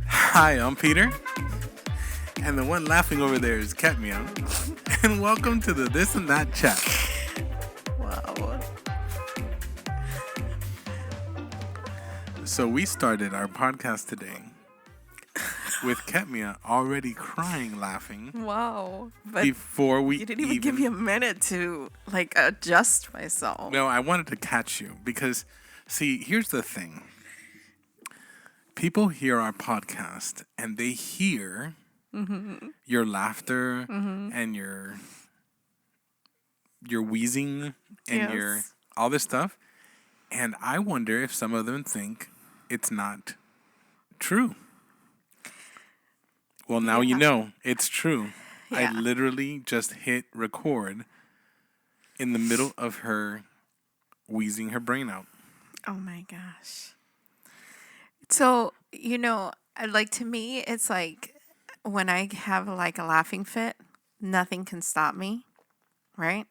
Hi, I'm Peter. And the one laughing over there is Ketmia. And welcome to the This and That Chat. Wow. So we started our podcast today with Ketmia already crying laughing Wow. But before we you didn't even give me a minute to adjust myself. No, I wanted to catch you because, see, here's the thing. People hear our podcast and they hear your laughter and your wheezing and your all this stuff, and I wonder if some of them think it's not true. Well, now you know it's true. Yeah. I literally just hit record in the middle of her wheezing her brain out. Oh my gosh. So, to me, it's like when I have a laughing fit, nothing can stop me, right?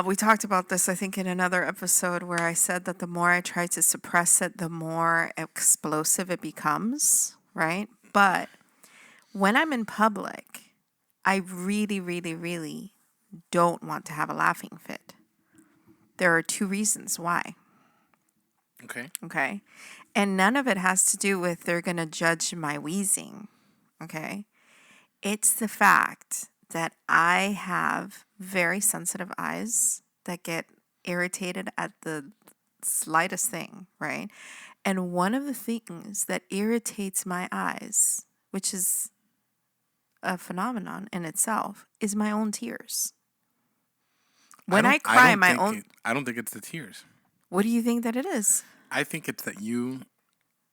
We talked about this, I think, in another episode where I said that the more I try to suppress it, the more explosive it becomes, right? But when I'm in public, I really, really, really don't want to have a laughing fit. There are two reasons why. Okay. And none of it has to do with they're going to judge my wheezing. Okay. It's the fact that I have very sensitive eyes that get irritated at the slightest thing, right? And one of the things that irritates my eyes, which is a phenomenon in itself, is my own tears. When I cry, I don't think it's the tears. What do you think that it is? I think it's that you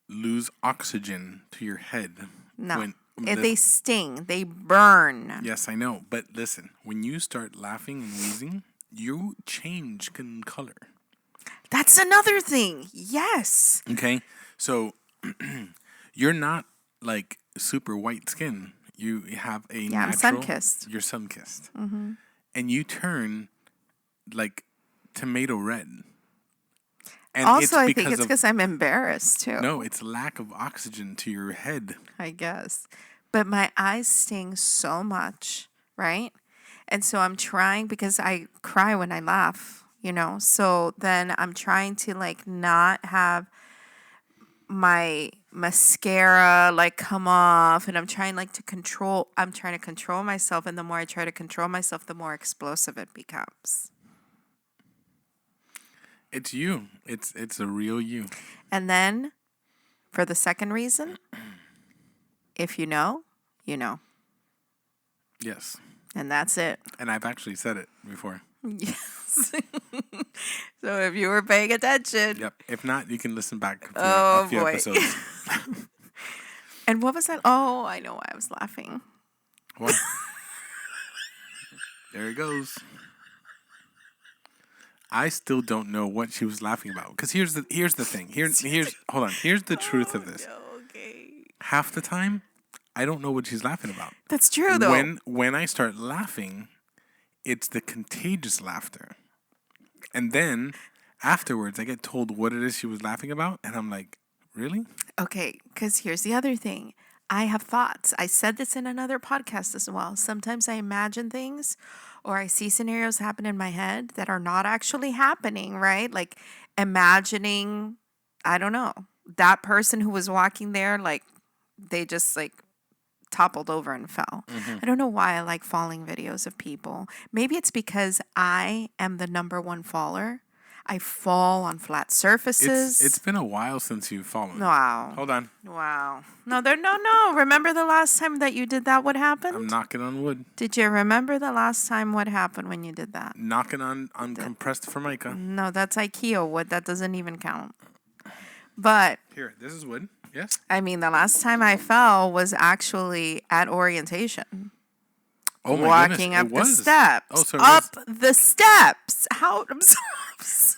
lose oxygen to your head. No. They sting. They burn. Yes, I know. But listen, when you start laughing and wheezing, you change in color. That's another thing. Yes. Okay. So you're not like super white skin. You have a natural... I'm sun-kissed. You're sun-kissed. Mm-hmm. And you turn like tomato red. And also, I think it's because I'm embarrassed, too. No, it's lack of oxygen to your head. I guess. But my eyes sting so much, right? And so I'm trying, because I cry when I laugh, So then I'm trying to, not have my mascara, come off. And I'm trying, to control myself. And the more I try to control myself, the more explosive it becomes. It's you. It's a real you. And then, for the second reason, if you know, you know. Yes. And that's it. And I've actually said it before. Yes. So if you were paying attention. Yep. If not, you can listen back a few episodes. And what was that? Oh, I know why I was laughing. What? There it goes. I still don't know what she was laughing about. Because here's the thing. Hold on. Here's the truth of this. No, okay. Half the time, I don't know what she's laughing about. That's true, though. When I start laughing, it's the contagious laughter. And then afterwards, I get told what it is she was laughing about. And I'm like, really? Okay, because here's the other thing. I have thoughts. I said this in another podcast as well. Sometimes I imagine things or I see scenarios happen in my head that are not actually happening, right? Like imagining, I don't know, that person who was walking there, they just toppled over and fell. Mm-hmm. I don't know why I like falling videos of people. Maybe it's because I am the number one faller. I fall on flat surfaces. It's been a while since you've fallen. Wow. Hold on. Wow. No. Remember the last time that you did that? What happened? I'm knocking on wood. Did you remember the last time what happened when you did that? Knocking on compressed formica. No, that's IKEA wood. That doesn't even count. But here, this is wood. Yes. I mean, the last time I fell was actually at orientation. Oh my walking goodness. Up the steps. Oh, so up the steps. How? I'm sorry.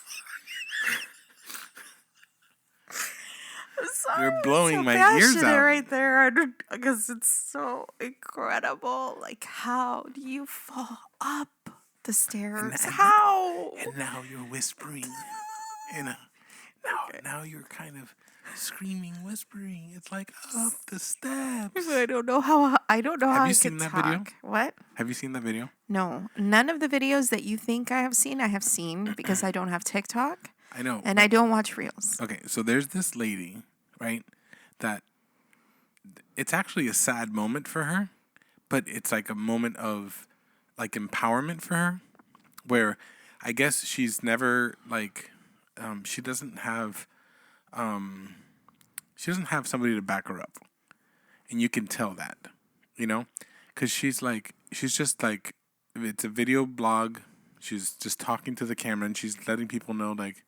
You're blowing so my ears out right there because it's so incredible. How do you fall up the stairs? How? And now you're whispering. now you're kind of screaming, whispering. It's like up the steps. I don't know how I Have you could seen that talk. video? What? Have you seen that video? No, none of the videos that you think I have seen because I don't have TikTok I know. and I don't watch Reels. Okay, so there's this lady, right? That it's actually a sad moment for her, but it's like a moment of like empowerment for her, where I guess she's never like she doesn't have somebody to back her up, and you can tell that, you know, because she's just like it's a video blog. She's just talking to the camera and she's letting people know like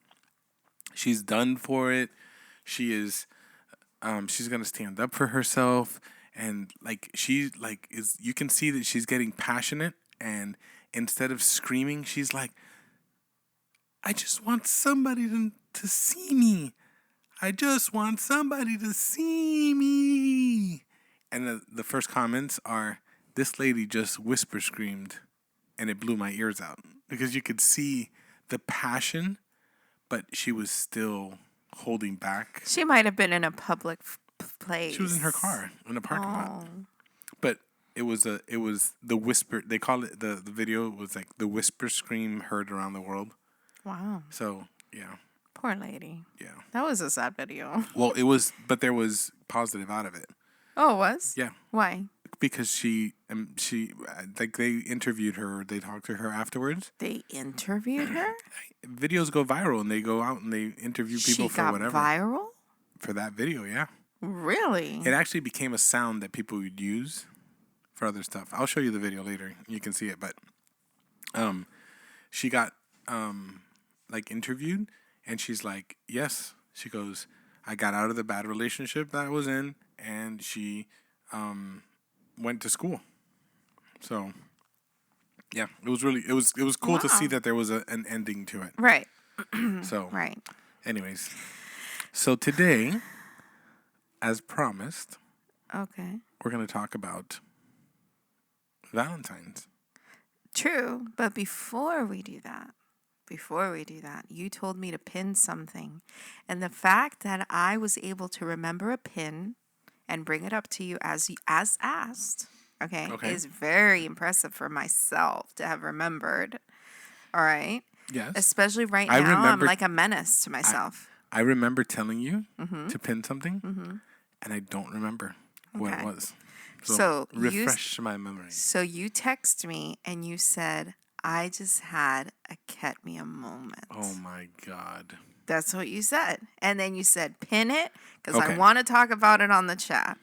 she's done for it. She is she's gonna stand up for herself, and like she like is you can see that she's getting passionate, and instead of screaming she's like, I just want somebody to see me. I just want somebody to see me. And the first comments are, this lady just whisper screamed and it blew my ears out, because you could see the passion, but she was still holding back. She might have been in a public place. She was in her car in a parking lot. But it was the whisper. They call it the video was like the whisper scream heard around the world. Wow. So yeah. Poor lady. Yeah. That was a sad video. Well, it was, but there was positive out of it. Oh, it was? Yeah. Why? Because she like they interviewed her. They talked to her afterwards. They interviewed her? Videos go viral and they go out and they interview people for whatever. She got viral? For that video, yeah. Really? It actually became a sound that people would use for other stuff. I'll show you the video later. You can see it, but she got like interviewed and she's like, yes. She goes, I got out of the bad relationship that I was in, and she went to school. So yeah, it was cool to see that there was an ending to it. Right. So right. Anyways, so today, as promised, okay, we're going to talk about Valentine's. True, but before we do that, you told me to pin something. And the fact that I was able to remember a pin and bring it up to you as asked, okay, is very impressive for myself to have remembered. All right? Yes. Especially right now, I'm like a menace to myself. I remember telling you to pin something, and I don't remember what it was. So refresh my memory. So you text me and you said, I just had a Ketmia moment. Oh my God. That's what you said. And then you said, pin it, because I want to talk about it on the chat.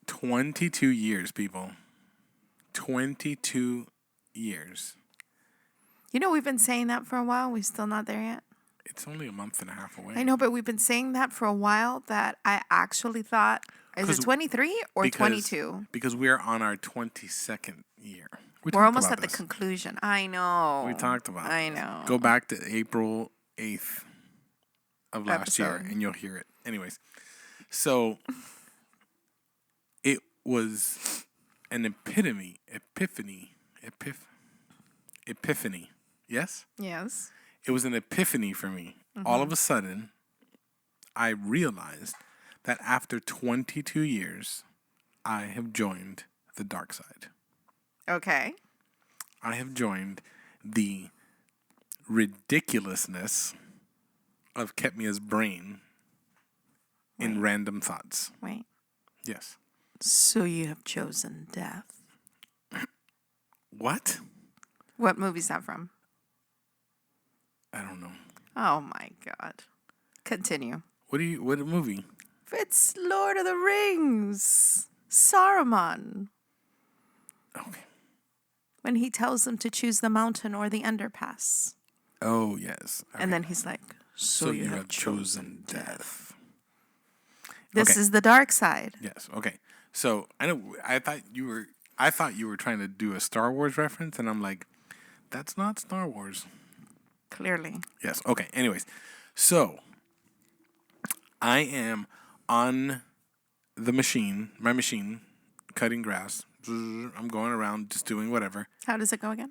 22 years, people. 22 years. You know, we've been saying that for a while. We're still not there yet. It's only a month and a half away. I know, but we've been saying that for a while that I actually thought, is it 23 or 22? Because we're on our 22nd year. We're almost at the conclusion. I know. We talked about it. I know. Go back to April 8th of last year and you'll hear it. Anyways, so it was an epiphany. Yes? Yes. It was an epiphany for me. All of a sudden, I realized that after 22 years, I have joined the dark side. Okay. I have joined the ridiculousness of Ketmia's brain in random thoughts. Wait. Yes. So you have chosen death. What? What movie's that from? I don't know. Oh my God. Continue. What movie? It's Lord of the Rings. Saruman. Okay. When he tells them to choose the mountain or the underpass. Oh, yes. Okay. And then he's like, so you have chosen death. This is the dark side. Yes. Okay. So I thought you were trying to do a Star Wars reference, and I'm like, that's not Star Wars. Clearly. Yes. Okay. Anyways, so I am on my machine, cutting grass. I'm going around just doing whatever. How does it go again?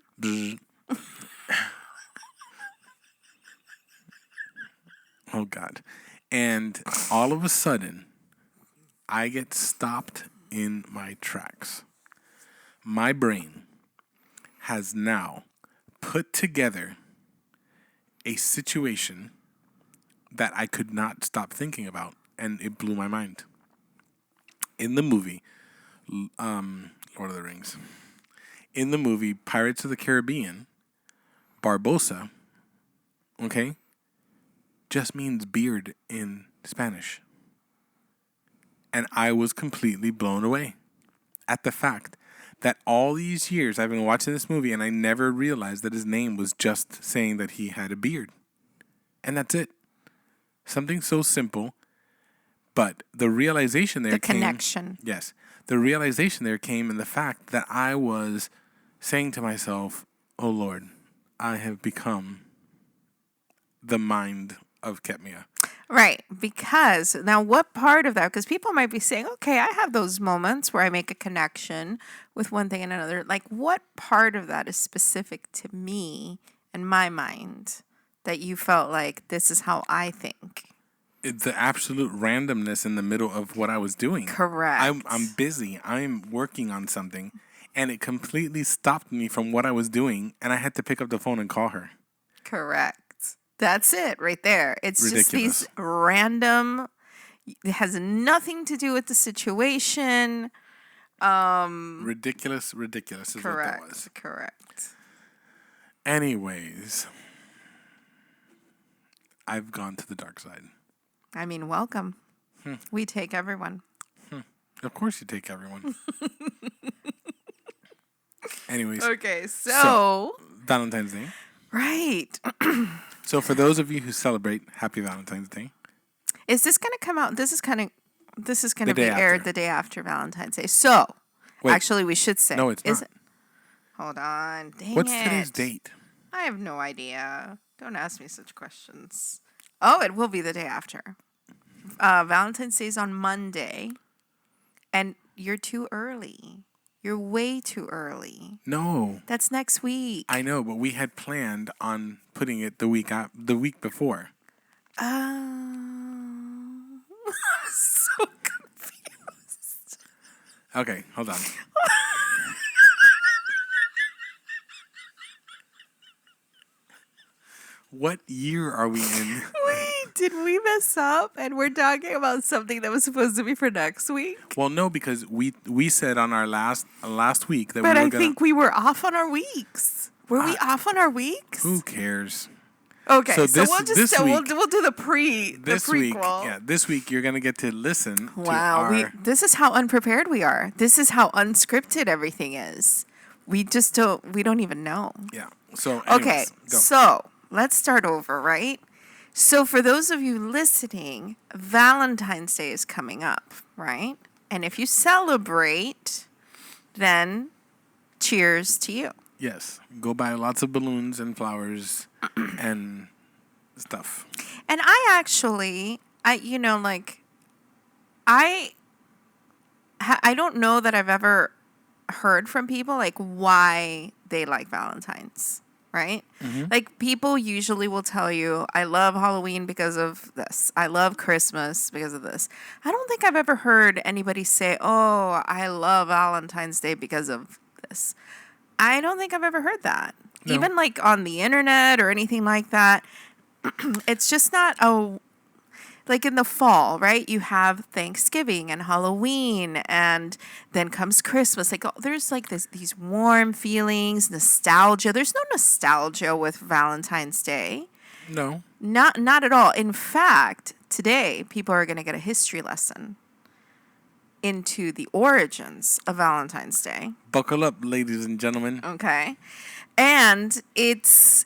Oh, God. And all of a sudden, I get stopped in my tracks. My brain has now put together a situation that I could not stop thinking about, and it blew my mind. In the movie, Lord of the Rings, in the movie Pirates of the Caribbean, Barbosa, okay, just means beard in Spanish. And I was completely blown away at the fact that all these years I've been watching this movie and I never realized that his name was just saying that he had a beard. And that's it. Something so simple, but the realization there came... The connection. Yes. The realization there came in the fact that I was saying to myself, oh Lord, I have become the mind of Ketmia. Right. Because now what part of that, because people might be saying, okay, I have those moments where I make a connection with one thing and another. Like, what part of that is specific to me and my mind that you felt like this is how I think? It's the absolute randomness in the middle of what I was doing. Correct. I'm busy. I'm working on something. And it completely stopped me from what I was doing. And I had to pick up the phone and call her. Correct. That's it right there. It's Ridiculous. just these random, it has nothing to do with the situation. Ridiculous is what that was. Correct. Anyways, I've gone to the dark side. I mean, welcome. We take everyone. Of course you take everyone. Anyways. Okay, so Valentine's Day. Right. So for those of you who celebrate, happy Valentine's Day. Is this going to come out? This is going to be after. aired the day after Valentine's Day. So, Wait. actually, we should say. No, it's not. Is it? Hold on. Dang What's it. today's date? I have no idea. Don't ask me such questions. Oh, it will be the day after. Valentine's Day is on Monday, and you're too early. You're way too early. No. That's next week. I know, but we had planned on putting it the week before. I'm so confused. Okay, hold on. What year are we in? Wait, did we mess up? And we're talking about something that was supposed to be for next week? Well, no, because we said on our last week that But we were I gonna... think we were off on our weeks. Were we off on our weeks? Who cares? Okay, so this, we'll just this week, we'll do the prequel. This week you're gonna get to listen. Wow, to our... this is how unprepared we are. This is how unscripted everything is. We just don't even know. Yeah. So anyways, okay, go. so let's start over, right? So for those of you listening, Valentine's Day is coming up, right? And if you celebrate, then cheers to you. Yes. Go buy lots of balloons and flowers and stuff. And I don't know that I've ever heard from people like why they like Valentine's, right? Mm-hmm. Like people usually will tell you, I love Halloween because of this. I love Christmas because of this. I don't think I've ever heard anybody say, oh, I love Valentine's Day because of this. I don't think I've ever heard that. No. Even like on the internet or anything like that. It's just not like in the fall, right? You have Thanksgiving and Halloween, and then comes Christmas. Like there's like these warm feelings, nostalgia. There's no nostalgia with Valentine's Day. No. Not at all. In fact, today people are going to get a history lesson into the origins of Valentine's Day. Buckle up, ladies and gentlemen. Okay. And it's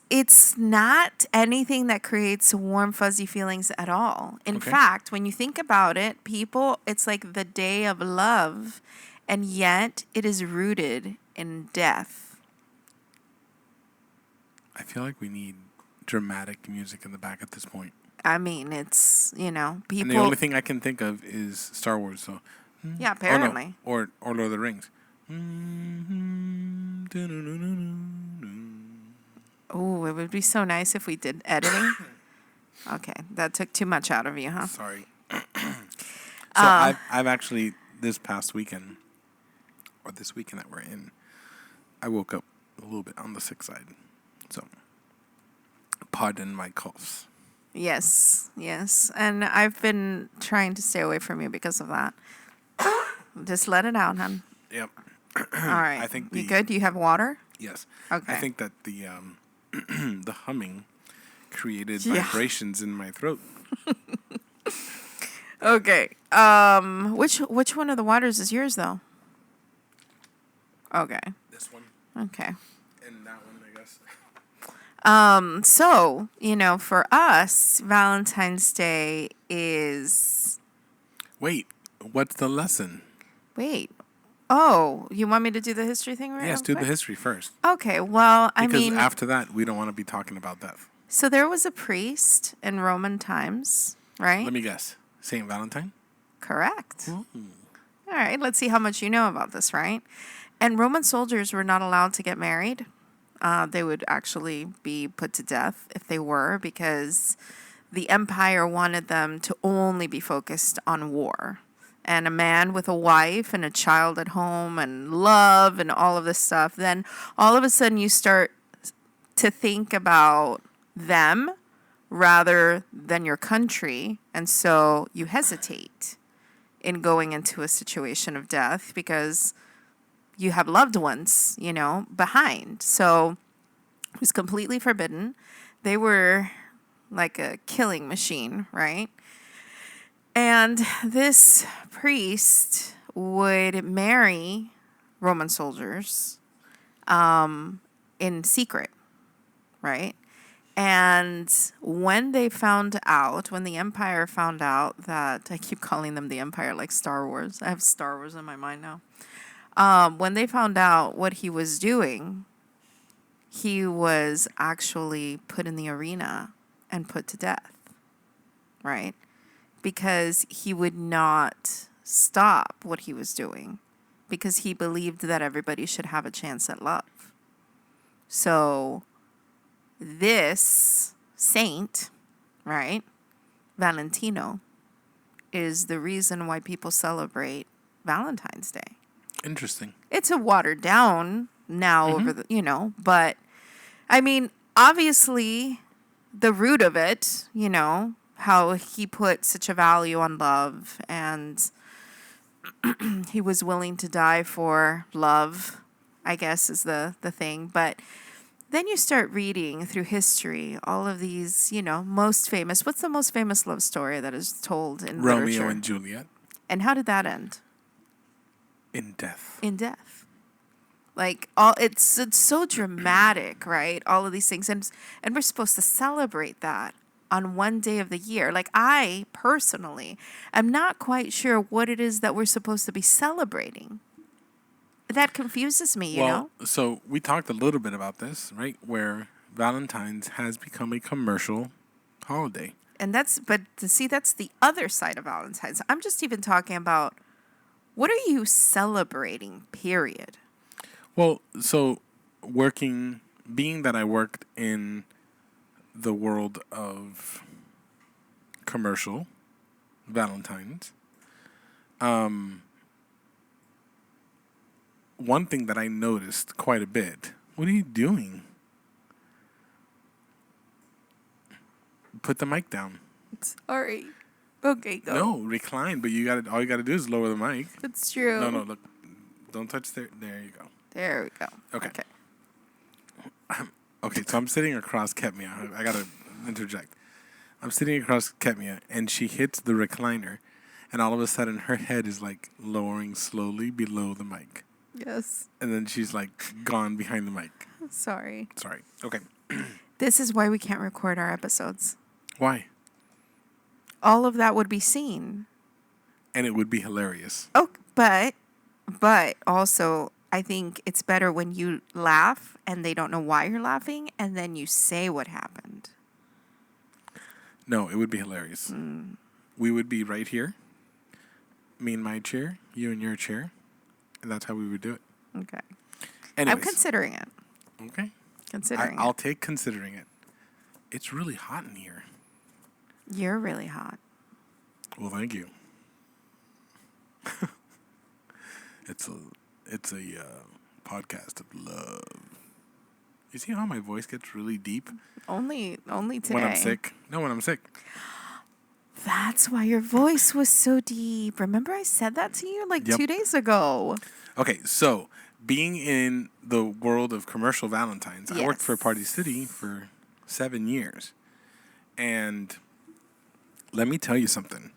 not anything that creates warm, fuzzy feelings at all. In fact, when you think about it, it's like the day of love, and yet it is rooted in death. I feel like we need dramatic music in the back at this point. I mean, it's, people... And the only thing I can think of is Star Wars, so... Yeah, apparently. Or Lord of the Rings. Oh, it would be so nice if we did editing. Okay, that took too much out of you, huh? Sorry. So I've actually this past weekend, or this weekend that we're in, I woke up a little bit on the sick side. So pardon my coughs. Yes, yes. And I've been trying to stay away from you because of that. Just let it out, hon. Yep. All right. I think you good? You have water? Yes. Okay. I think that the the humming created Yeah. vibrations in my throat. Okay. Which one of the waters is yours though? Okay. This one Okay. and that one, I guess. So, for us, Valentine's Day is Wait, what's the lesson? wait. Oh, you want me to do the history thing Yes, do quick? the history first. Okay, well, Because after that, we don't want to be talking about death. so there was a priest in Roman times, right? Let me guess. Saint Valentine? Correct. Ooh. All right, let's see how much you know about this, right? And Roman soldiers were not allowed to get married. They would actually be put to death if they were, because the empire wanted them to only be focused on war. And a man with a wife and a child at home and love and all of this stuff, then all of a sudden you start to think about them rather than your country. And so you hesitate in going into a situation of death because you have loved ones, behind. So it was completely forbidden. They were like a killing machine, right? And this priest would marry Roman soldiers in secret, right? And when the empire found out that, I keep calling them the empire like Star Wars. I have Star Wars in my mind now. When they found out what he was doing, he was actually put in the arena and put to death, right? Because he would not stop what he was doing because he believed that everybody should have a chance at love. So this saint, right, Valentino, is the reason why people celebrate Valentine's Day. Interesting. It's a watered down now over the, but I mean, obviously the root of it, how he put such a value on love and he was willing to die for love, I guess is the thing. But then you start reading through history all of these, most famous. What's the most famous love story that is told in literature? Romeo and Juliet. And how did that end? In death. In death. Like it's so dramatic, right? All of these things, and we're supposed to celebrate that on one day of the year. Like I personally am not quite sure what it is that we're supposed to be celebrating. That confuses me, you know? So we talked a little bit about this, right? Where Valentine's has become a commercial holiday. And that's the other side of Valentine's. I'm just even talking about what are you celebrating, period? Well, so being that I worked in the world of commercial Valentine's, one thing that I noticed quite a bit. What are you doing? Put the mic down. Sorry. Okay, go. No, recline, but all you gotta do is lower the mic. That's true. No, look. Don't touch there. There you go. There we go. Okay. Okay, so I'm sitting across Ketmia. I gotta interject. I'm sitting across Ketmia, and she hits the recliner, and all of a sudden her head is like lowering slowly below the mic. Yes. And then she's like gone behind the mic. Sorry. Okay. This is why we can't record our episodes. Why? All of that would be seen. And it would be hilarious. Oh, but also I think it's better when you laugh and they don't know why you're laughing and then you say what happened. No, it would be hilarious. We would be right here. Me in my chair, you in your chair. And that's how we would do it. Okay. Anyways. I'm considering it. Okay. Considering I'll take considering it. It's really hot in here. You're really hot. Well, thank you. It's a podcast of love. You see how my voice gets really deep Only today. when I'm sick? No, when I'm sick. That's why your voice was so deep. Remember I said that to you like Yep. 2 days ago. Okay, so being in the world of commercial Valentines, I worked for Party City for 7 years. And let me tell you something.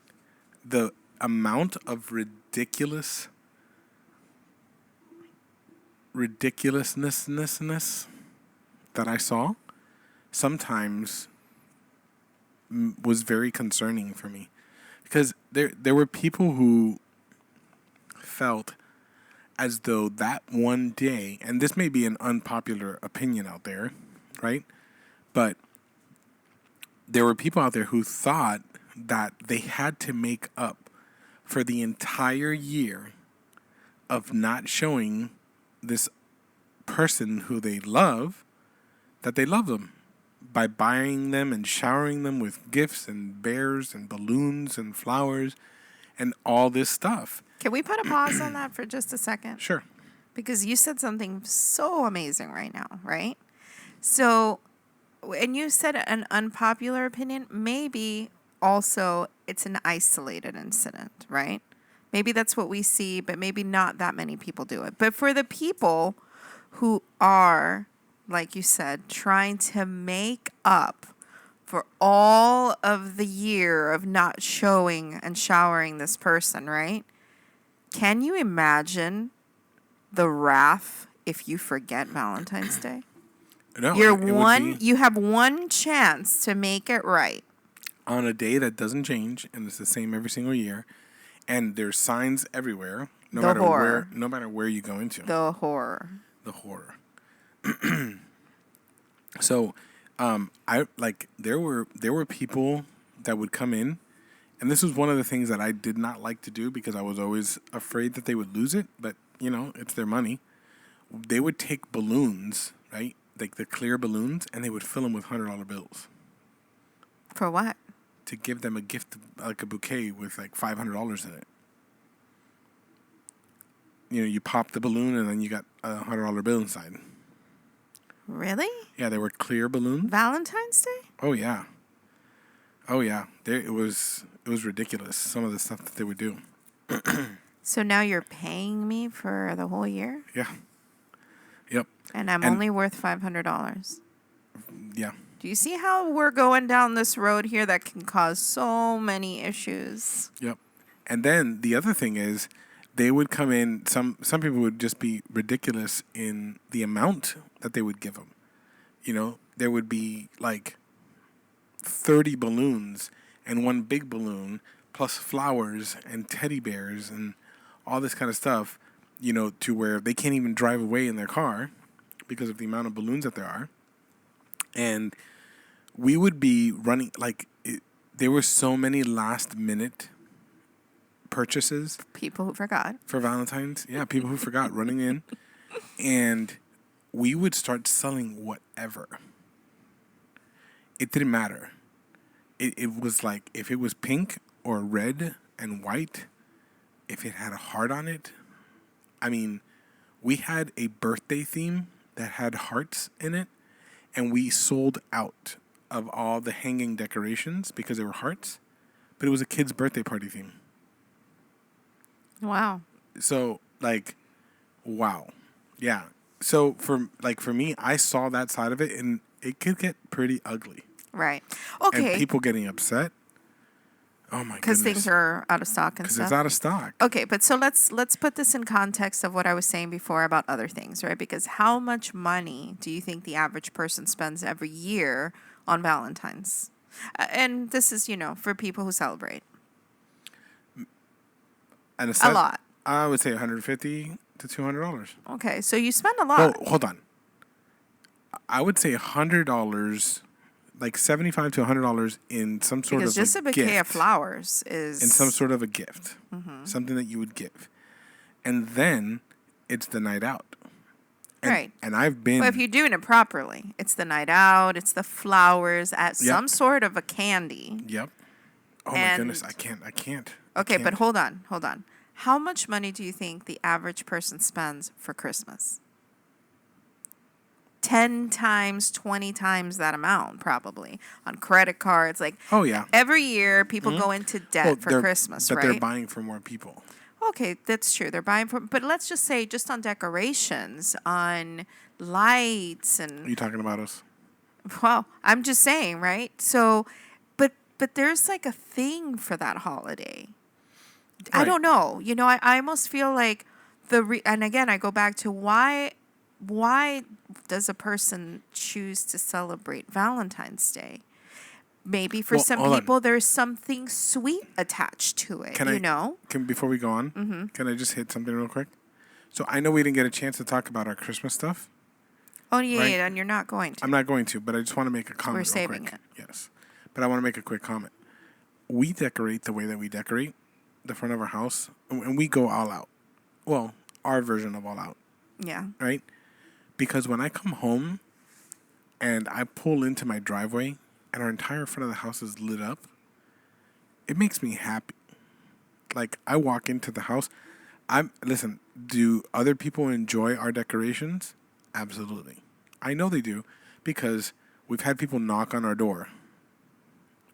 The amount of ridiculousness that I saw sometimes was very concerning for me, because there were people who felt as though that one day, and this may be an unpopular opinion out there, right? But there were people out there who thought that they had to make up for the entire year of not showing this person who they love that they love them, by buying them and showering them with gifts and bears and balloons and flowers and all this stuff. Can we put a pause on that for just a second? Sure. Because you said something so amazing right now, right? So, and you said an unpopular opinion. Maybe also it's an isolated incident, right? Maybe that's what we see, but maybe not that many people do it. But for the people who are, like you said, trying to make up for all of the year of not showing and showering this person, right? Can you imagine the wrath if you forget Valentine's Day? No, You have one chance to make it right. On a day that doesn't change, and it's the same every single year, and there's signs everywhere, no matter where you go into. The horror. So, there were people that would come in, and this was one of the things that I did not like to do because I was always afraid that they would lose it. But it's their money. They would take balloons, right, like the clear balloons, and they would fill them with $100 bills. For what? To give them a gift, like a bouquet with like $500 in it. You pop the balloon and then you got a $100 bill inside. Really? Yeah, they were clear balloons. Valentine's Day? Oh yeah. It was ridiculous. Some of the stuff that they would do. So now you're paying me for the whole year? Yeah. Yep. And I'm only worth $500. Yeah. Do you see how we're going down this road here that can cause so many issues? Yep. And then the other thing is, they would come in. Some people would just be ridiculous in the amount that they would give them. There would be like 30 balloons and one big balloon plus flowers and teddy bears and all this kind of stuff, to where they can't even drive away in their car because of the amount of balloons that there are. And we would be running, there were so many last minute purchases. People who forgot. For Valentine's. Yeah, people who forgot running in. And we would start selling whatever. It didn't matter. It was like, if it was pink or red and white, if it had a heart on it. I mean, we had a birthday theme that had hearts in it, and we sold out of all the hanging decorations because they were hearts, but it was a kid's birthday party theme. Wow. So, wow. Yeah. So, for me, I saw that side of it, and it could get pretty ugly. Right. Okay. And people getting upset. Oh, my goodness. Because things are out of stock and stuff. Because it's out of stock. Okay, but so let's put this in context of what I was saying before about other things, right? Because how much money do you think the average person spends every year on Valentine's? And this is, for people who celebrate. And a lot. I would say $150 to $200. Okay, so you spend a lot. Well, hold on. I would say $100, like $75 to $100 in some sort because of just a bouquet gift, of flowers is in some sort of a gift, something that you would give, and then it's the night out. And, right. And I've been. Well, if you're doing it properly, it's the night out, it's the flowers, at some sort of a candy. Yep. Oh my goodness, I can't. I Okay, but can't. hold on. How much money do you think the average person spends for Christmas? 10 times, 20 times that amount, probably, on credit cards. Like, Oh yeah. every year, people Hmm. go into Well, debt for Christmas, they're right? buying for more people. Okay, that's true. They're buying from, but let's just say just on decorations, on lights, Are and you talking about us? well, I'm just saying, right? So, but there's like a thing for that holiday. I Right. don't know. I almost feel like and again, I go back to why does a person choose to celebrate Valentine's Day? Maybe for Well, some hold on. people there's something sweet attached to it, Can I? know? Can before we go on? Mm-hmm. Can I just hit something real quick? So I know we didn't get a chance to talk about our Christmas stuff, Oh yeah, right? yeah, and you're not going to. I'm not going to, but I just want to make a We're comment real saving quick. it. Yes, but I want to make a quick comment. We decorate the way that we decorate the front of our house, and we go all out. Well, our version of all out, Yeah. right? Because when I come home and I pull into my driveway and our entire front of the house is lit up, it makes me happy. Like I walk into the house, listen, do other people enjoy our decorations? Absolutely. I know they do because we've had people knock on our door.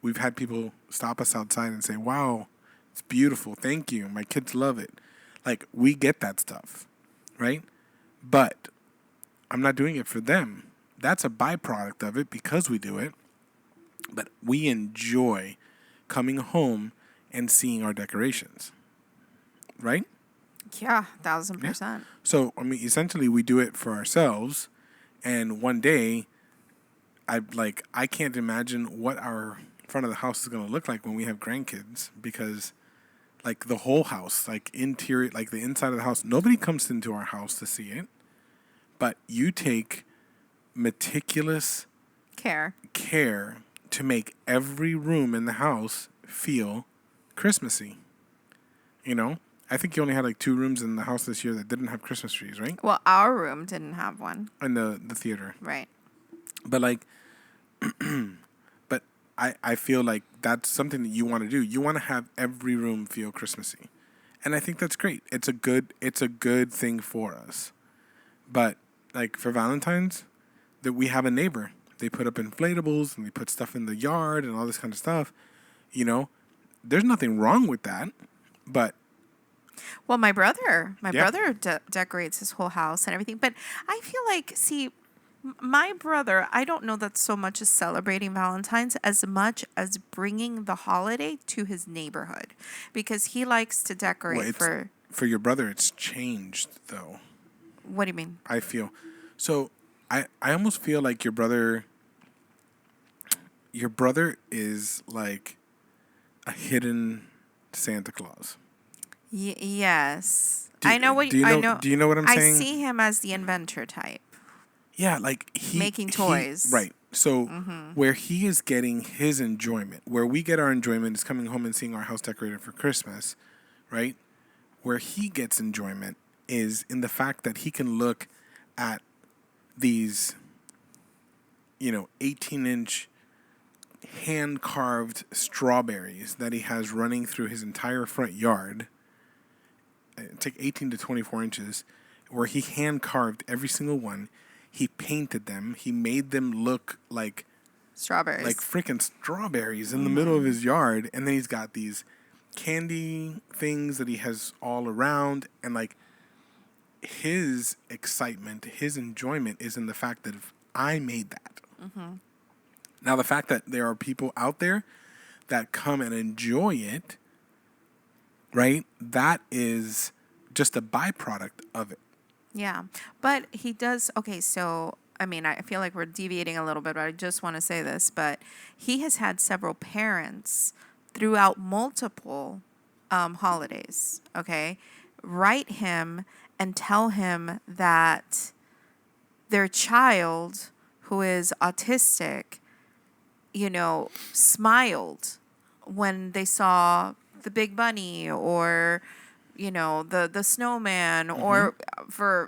We've had people stop us outside and say, "Wow, it's beautiful. Thank you. My kids love it." Like we get that stuff, right? But I'm not doing it for them. That's a byproduct of it because we do it. But we enjoy coming home and seeing our decorations, right? Yeah, Yeah. 1000%. So, I mean, essentially, we do it for ourselves. And one day, I can't imagine what our front of the house is going to look like when we have grandkids because, like, the whole house, like, interior, like, the inside of the house, nobody comes into our house to see it. But you take meticulous care to make every room in the house feel Christmassy. You know? I think you only had like 2 rooms in the house this year that didn't have Christmas trees, right? Well, our room didn't have one. In the theater. Right. But like but I feel like that's something that you want to do. You want to have every room feel Christmassy. And I think that's great. It's a good thing for us. But like for Valentine's, that we have a neighbor. They put up inflatables and they put stuff in the yard and all this kind of stuff. You know, there's nothing wrong with that. But Well, my yeah. brother decorates his whole house and everything. But I feel like, see, my brother, I don't know that so much as celebrating Valentine's as much as bringing the holiday to his neighborhood because he likes to decorate For your brother, it's changed though. What do you mean? I feel so. I almost feel like your brother is like a hidden Santa Claus. Yes. Do, I know what do you I know? know. Do you know what I'm I saying? see him as the inventor type. Yeah, like Making toys. Right. So where he is getting his enjoyment, where we get our enjoyment is coming home and seeing our house decorated for Christmas, right? Where he gets enjoyment is in the fact that he can look at these, 18-inch hand carved strawberries that he has running through his entire front yard. Take 18 to 24 inches, where he hand carved every single one. He painted them. He made them look like Strawberries. freaking strawberries in the middle of his yard. And then he's got these candy things that he has all around. And like his excitement, his enjoyment is in the fact that if I made that. Mm-hmm. Now, the fact that there are people out there that come and enjoy it, right? That is just a byproduct of it. Yeah. But he does. Okay. So, I mean, I feel like we're deviating a little bit, but I just want to say this. But he has had several parents throughout multiple holidays, okay, write him and tell him that their child who is autistic, smiled when they saw the Big Bunny or the snowman, or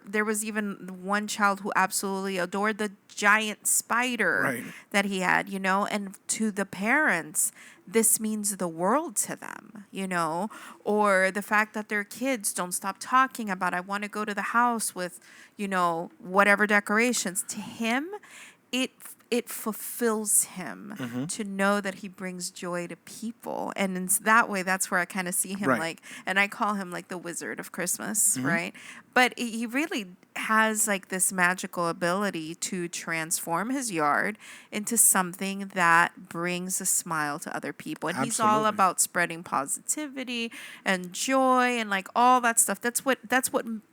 there was even one child who absolutely adored the giant spider Right. that he had, and to the parents, this means the world to them, or the fact that their kids don't stop talking about, I want to go to the house with, whatever decorations. To him, it it fulfills him to know that he brings joy to people, and in that way, that's where I kind of see him, Right. like, and I call him like the Wizard of Christmas, right? But he really has like this magical ability to transform his yard into something that brings a smile to other people, and he's all Absolutely. about spreading positivity and joy and like all that stuff. That's what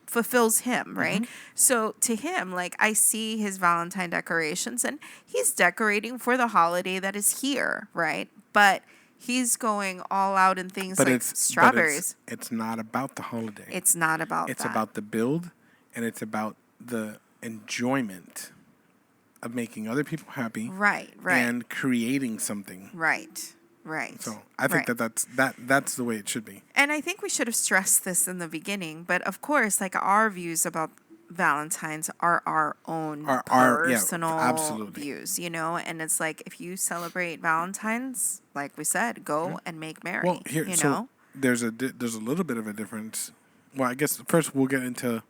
fulfills him, right? So to him, like, I see his Valentine decorations, and he's decorating for the holiday that is here, right? But he's going all out in things But like it's strawberries. it's not about the holiday. It's not about It's that. about the build, and it's about the enjoyment of making other people happy, Right. and creating something. Right. So I think Right. that's the way it should be. And I think we should have stressed this in the beginning, but of course, like, our views about Valentine's are our own Yeah, personal absolutely. views, and it's like, if you celebrate Valentine's, like we said, go and make merry, Well, here, so there's a little bit of a difference. Well, I guess first we'll get into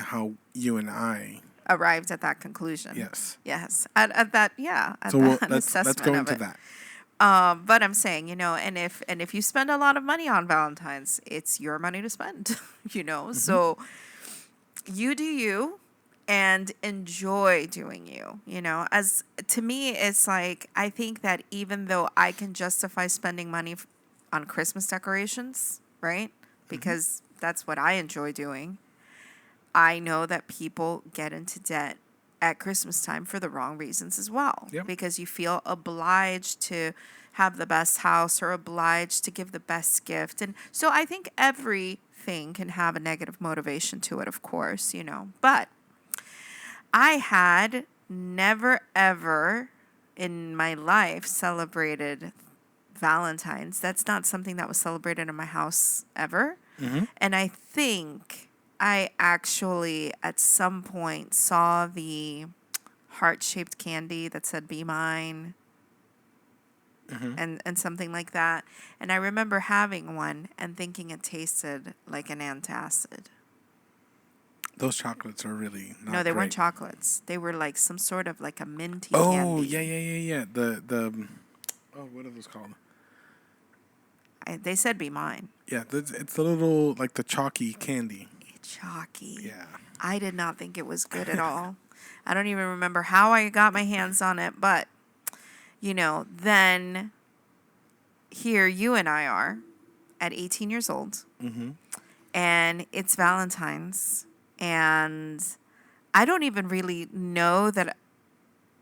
how you and I. arrived at that conclusion. Yes. At that, yeah, at So that let's assessment go of into it. that. But I'm saying, and if you spend a lot of money on Valentine's, it's your money to spend, So you do you and enjoy doing you, As to me, it's like, I think that even though I can justify spending money on Christmas decorations, right? Because that's what I enjoy doing. I know that people get into debt at Christmas time for the wrong reasons as well. Yep. Because you feel obliged to have the best house or obliged to give the best gift. And so I think everything can have a negative motivation to it, of course, But I had never, ever in my life celebrated Valentine's. That's not something that was celebrated in my house ever. And I think I actually at some point saw the heart-shaped candy that said "Be Mine" and something like that. And I remember having one and thinking it tasted like an antacid. Those chocolates are really not No, they weren't great. chocolates. They were like some sort of like a minty Oh, candy. yeah. The what are those called? They said "Be Mine." Yeah, it's the little, like, the chalky candy. Chalky. Yeah. I did not think it was good at all. I don't even remember how I got my hands on it, but then here you and I are at 18 years old, and it's Valentine's, and I don't even really know that,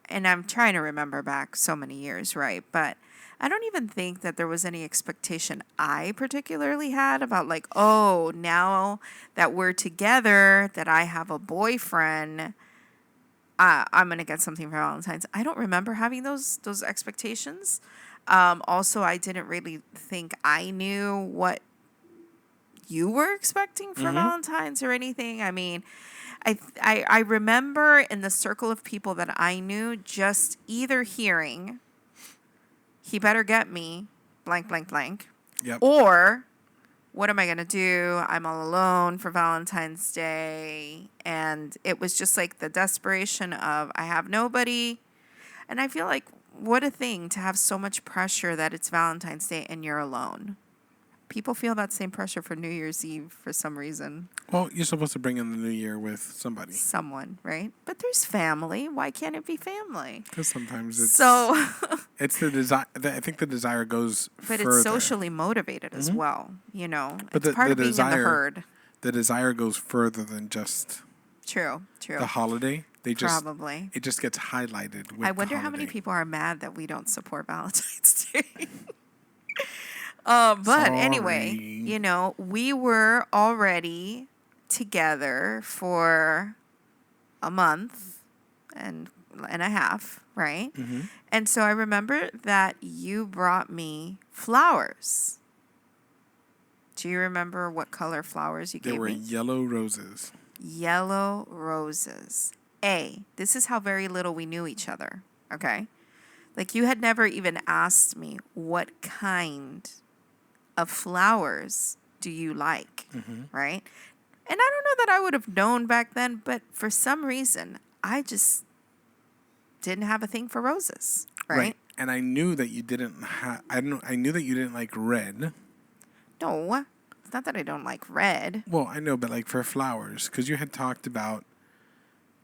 and I'm trying to remember back so many years, right? But I don't even think that there was any expectation I particularly had about, like, oh, now that we're together, that I have a boyfriend, I'm going to get something for Valentine's. I don't remember having those expectations. Also, I didn't really think I knew what you were expecting for Valentine's or anything. I mean, I remember in the circle of people that I knew just either hearing, he better get me blank, blank, blank. Yep. Or, what am I going to do? I'm all alone for Valentine's Day. And it was just like the desperation of, I have nobody. And I feel like, what a thing to have so much pressure that it's Valentine's Day and you're alone. People feel that same pressure for New Year's Eve for some reason. Well, you're supposed to bring in the new year with somebody. Someone, right? But there's family. Why can't it be family? Because sometimes it's So, it's the desire. I think the desire goes but further. it's socially motivated as well. But It's part of being in the herd. The desire goes further than just True. the holiday. Probably. It just gets highlighted with I wonder the how many holiday. people are mad that we don't support Valentine's Day. But anyway, Sorry. We were already together for a month and a half, right? And so I remember that you brought me flowers Do you remember what color flowers you They gave were me? yellow roses. Yellow roses. This is how very little we knew each other, okay? Like, you had never even asked me what kind of flowers do you like, right? And I don't know that I would have known back then, but for some reason, I just didn't have a thing for roses, right? And I knew that you didn't have. I knew that you didn't like red. No, it's not that I don't like red. Well, I know, but like for flowers, because you had talked about.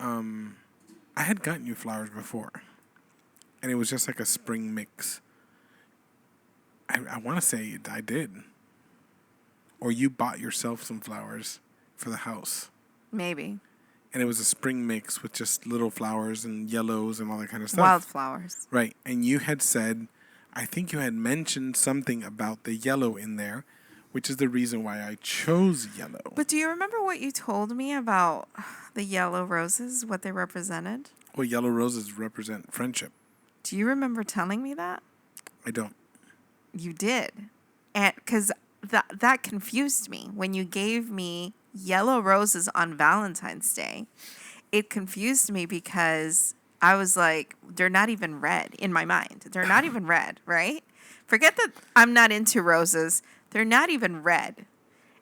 I had gotten you flowers before, and it was just like a spring mix. I want to say I did, or you bought yourself some flowers for the house. Maybe. And it was a spring mix with just little flowers and yellows and all that kind of stuff. Wildflowers. Right. And you had said, I think you had mentioned something about the yellow in there, which is the reason why I chose yellow. But do you remember what you told me about the yellow roses, what they represented? Well, yellow roses represent friendship. Do you remember telling me that? I don't. You did. And because that confused me. When you gave me yellow roses on Valentine's Day, it confused me because I was like, they're not even red in my mind. They're not even red, right? Forget that I'm not into roses. They're not even red.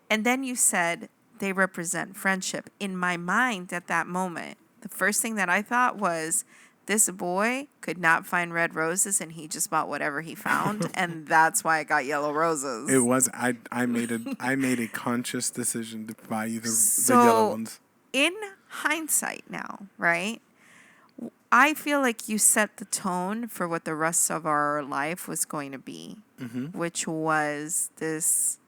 And then you said they represent friendship. In my mind at that moment, the first thing that I thought was, this boy could not find red roses and he just bought whatever he found. And that's why I got yellow roses. It was, I made a conscious decision to buy you the yellow ones. In hindsight now, right? I feel like you set the tone for what the rest of our life was going to be, which was this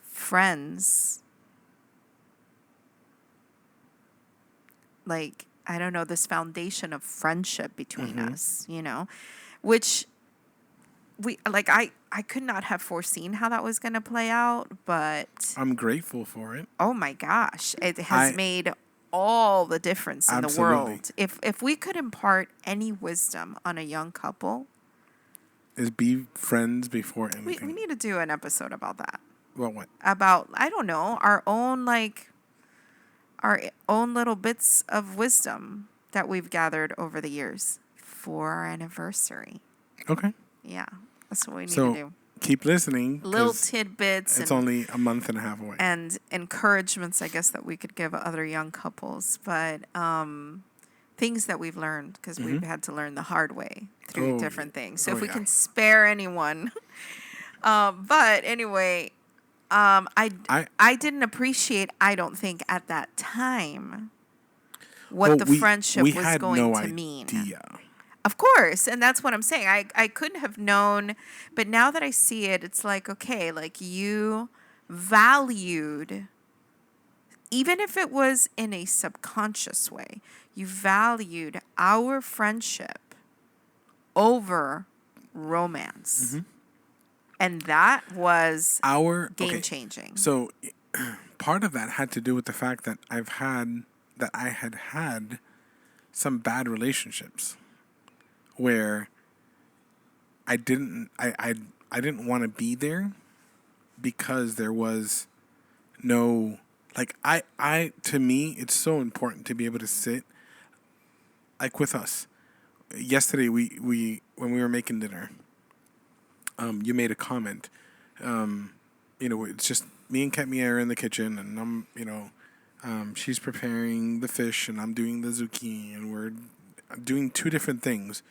friends, like, I don't know, this foundation of friendship between us, which I could not have foreseen how that was going to play out, but I'm grateful for it. Oh my gosh, it has made all the difference in the world. If we could impart any wisdom on a young couple, is be friends before anything. We need to do an episode about that. Well, what? About, I don't know, our own little bits of wisdom that we've gathered over the years for our anniversary. Okay. Yeah, that's what we need to do. Keep listening. Little tidbits. It's only a month and a half away. And encouragements, I guess, that we could give other young couples. But things that we've learned, because we've had to learn the hard way through different things. So if we can spare anyone. But anyway, I didn't appreciate, I don't think, at that time, what the friendship was going to mean. Of course, and that's what I'm saying. I couldn't have known, but now that I see it, it's like, okay, like you valued, even if it was in a subconscious way, you valued our friendship over romance. And that was game-changing. So part of that had to do with the fact that I had some bad relationships where I didn't want to be there because there was no, like, to me, it's so important to be able to sit, like, with us. Yesterday, when we were making dinner, you made a comment. It's just me and Ketmi are in the kitchen, and I'm, she's preparing the fish, and I'm doing the zucchini, and we're doing two different things,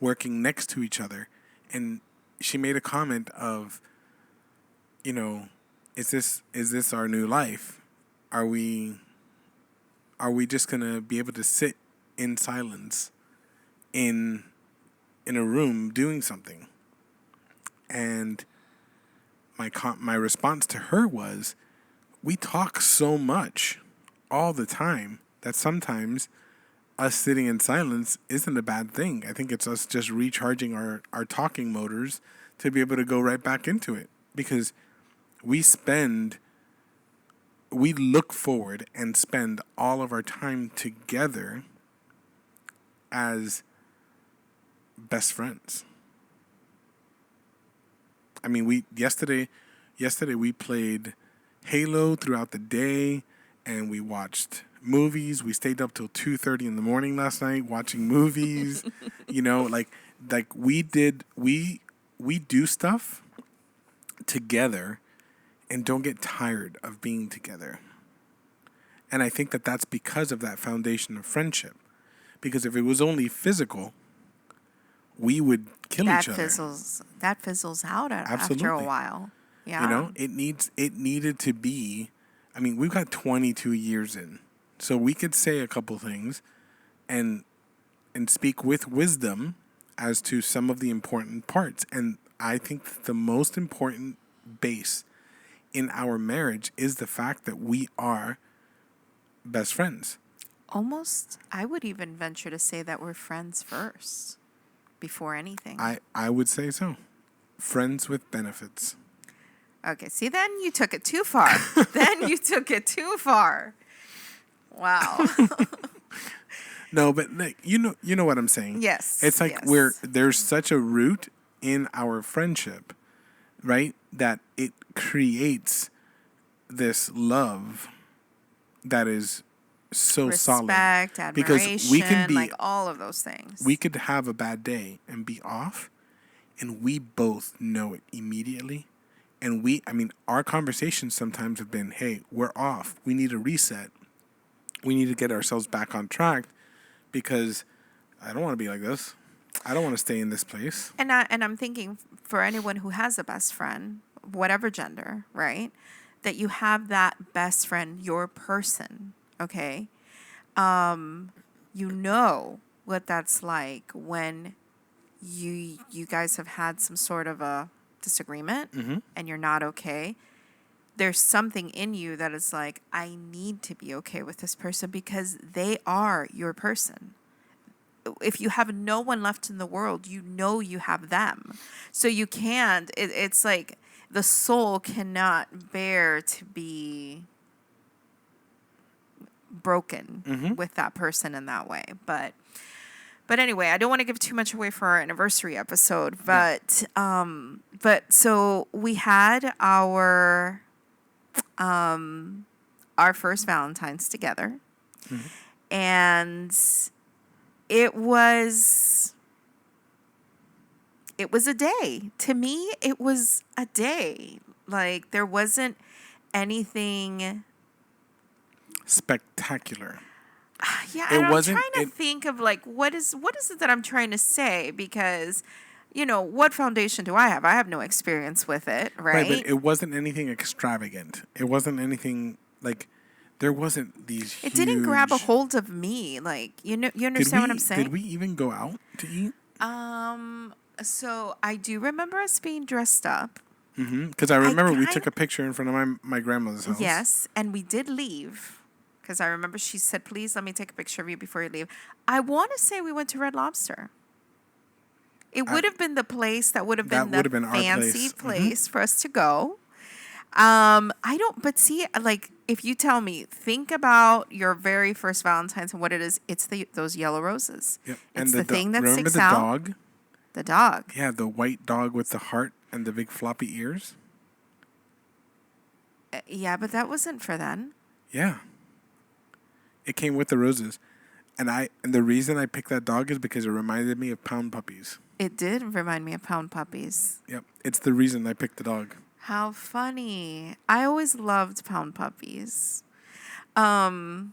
working next to each other. And she made a comment of, is this our new life? Are we just gonna be able to sit in silence in a room doing something? And my response to her was, we talk so much all the time that sometimes us sitting in silence isn't a bad thing. I think it's us just recharging our talking motors to be able to go right back into it. Because we look forward and spend all of our time together as best friends. I mean, yesterday Yesterday we played Halo throughout the day, and we watched movies. We stayed up till 2:30 in the morning last night watching movies. Like we do stuff together and don't get tired of being together. And I think that that's because of that foundation of friendship. Because if it was only physical, we would kill each other. That fizzles out after a Absolutely. while. Yeah. You know, it needed to be. I mean, we've got 22 years in, so we could say a couple things, and speak with wisdom as to some of the important parts. And I think that the most important base in our marriage is the fact that we are best friends. Almost, I would even venture to say that we're friends first, before anything. I would say so. Friends with benefits. Okay, see, then you took it too far. Wow. No, but like, you know what I'm saying. Yes. It's like there's such a root in our friendship, right? That it creates this love that is so solid. Respect, admiration, Because we can be, like all of those things. We could have a bad day and be off, and we both know it immediately. And our conversations sometimes have been, hey, we're off. We need a reset. We need to get ourselves back on track, because I don't want to be like this. I don't want to stay in this place. And I'm thinking, for anyone who has a best friend, whatever gender, right? That you have that best friend, your person, okay? You know what that's like when you guys have had some sort of a disagreement, and you're not okay. There's something in you that is like, I need to be okay with this person because they are your person. If you have no one left in the world, you know you have them. So you can't, it's like the soul cannot bear to be broken with that person in that way. But anyway, I don't want to give too much away for our anniversary episode, but so we had our first Valentine's together, and it was a day. To me, it was a day. Like, there wasn't anything spectacular. Yeah, and I'm trying to think of like what is it that I'm trying to say, because what foundation do I have? I have no experience with it, right? But it wasn't anything extravagant. It wasn't anything like, there wasn't these It didn't grab a hold of me, like, you understand what I'm saying? Did we even go out to eat? So I do remember us being dressed up. Because I remember we took a picture in front of my grandmother's house. Yes, and we did leave. Because I remember she said, please let me take a picture of you before you leave. I want to say we went to Red Lobster. It would have been the place that would have been the fancy place for us to go. But see, like, if you tell me, think about your very first Valentine's and what it is, it's those yellow roses. Yep. It's the thing that remember sticks out. Remember the dog? The dog. Yeah, the white dog with the heart and the big floppy ears. Yeah, but that wasn't for then. Yeah. It came with the roses. And the reason I picked that dog is because it reminded me of Pound Puppies. It did remind me of Pound Puppies. Yep. It's the reason I picked the dog. How funny. I always loved Pound Puppies. Okay,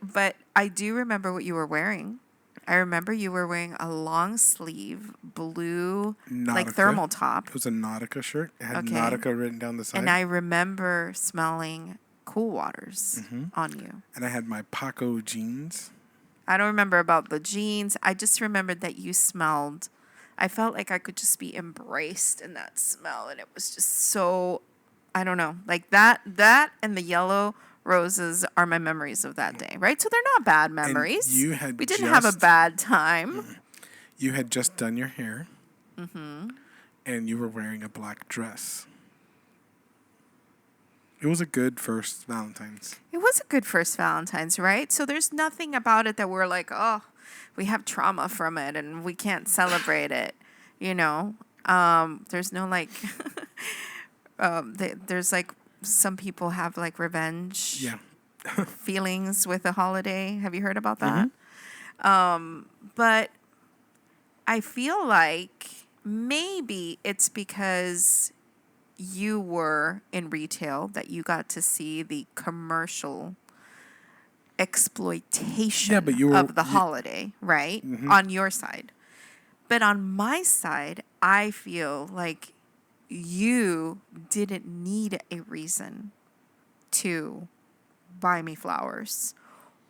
but I do remember what you were wearing. I remember you were wearing a long sleeve blue, Nautica, like thermal top. It was a Nautica shirt. It had Nautica written down the side. And I remember smelling Cool Waters on you. And I had my Paco jeans. I don't remember about the jeans. I just remembered that you smelled. I felt like I could just be embraced in that smell. And it was just so, I don't know, like that and the yellow roses are my memories of that day, right? So they're not bad memories. We didn't have a bad time. You had just done your hair. And you were wearing a black dress. It was a good first Valentine's. It was a good first Valentine's, right? So there's nothing about it that we're like, oh, we have trauma from it and we can't celebrate it, There's no like, there's like some people have like revenge Yeah. feelings with the holiday. Have you heard about that? Mm-hmm. But I feel like maybe it's because you were in retail that you got to see the commercial Yeah, exploitation but you were. of the holiday, right? Mm-hmm. On your side. But on my side, I feel like you didn't need a reason to buy me flowers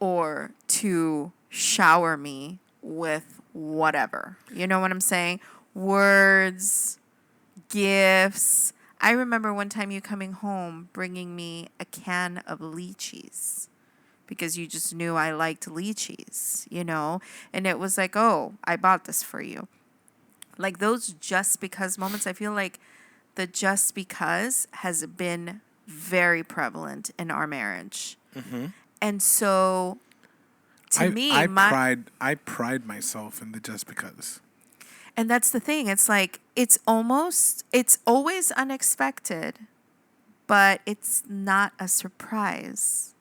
or to shower me with whatever. You know what I'm saying? Words, gifts. I remember one time you coming home bringing me a can of lychees because you just knew I liked lychees, you know? And it was like, oh, I bought this for you. Like those just because moments, I feel like the just because has been very prevalent in our marriage. Mm-hmm. And so to me, I pride myself in the just because. and that's the thing. It's like it's always unexpected, but it's not a surprise.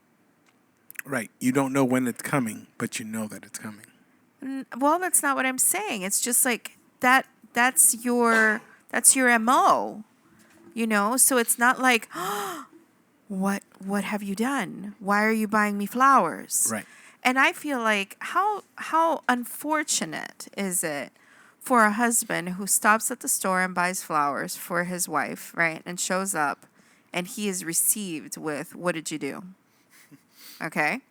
Right. You don't know when it's coming, but you know that it's coming. Well, that's not what I'm saying. It's just like that that's your MO, you know? So it's not like, what have you done? Why are you buying me flowers? Right. And I feel like how unfortunate is it for a husband who stops at the store and buys flowers for his wife, right? And shows up and he is received with, "What did you do?" Okay?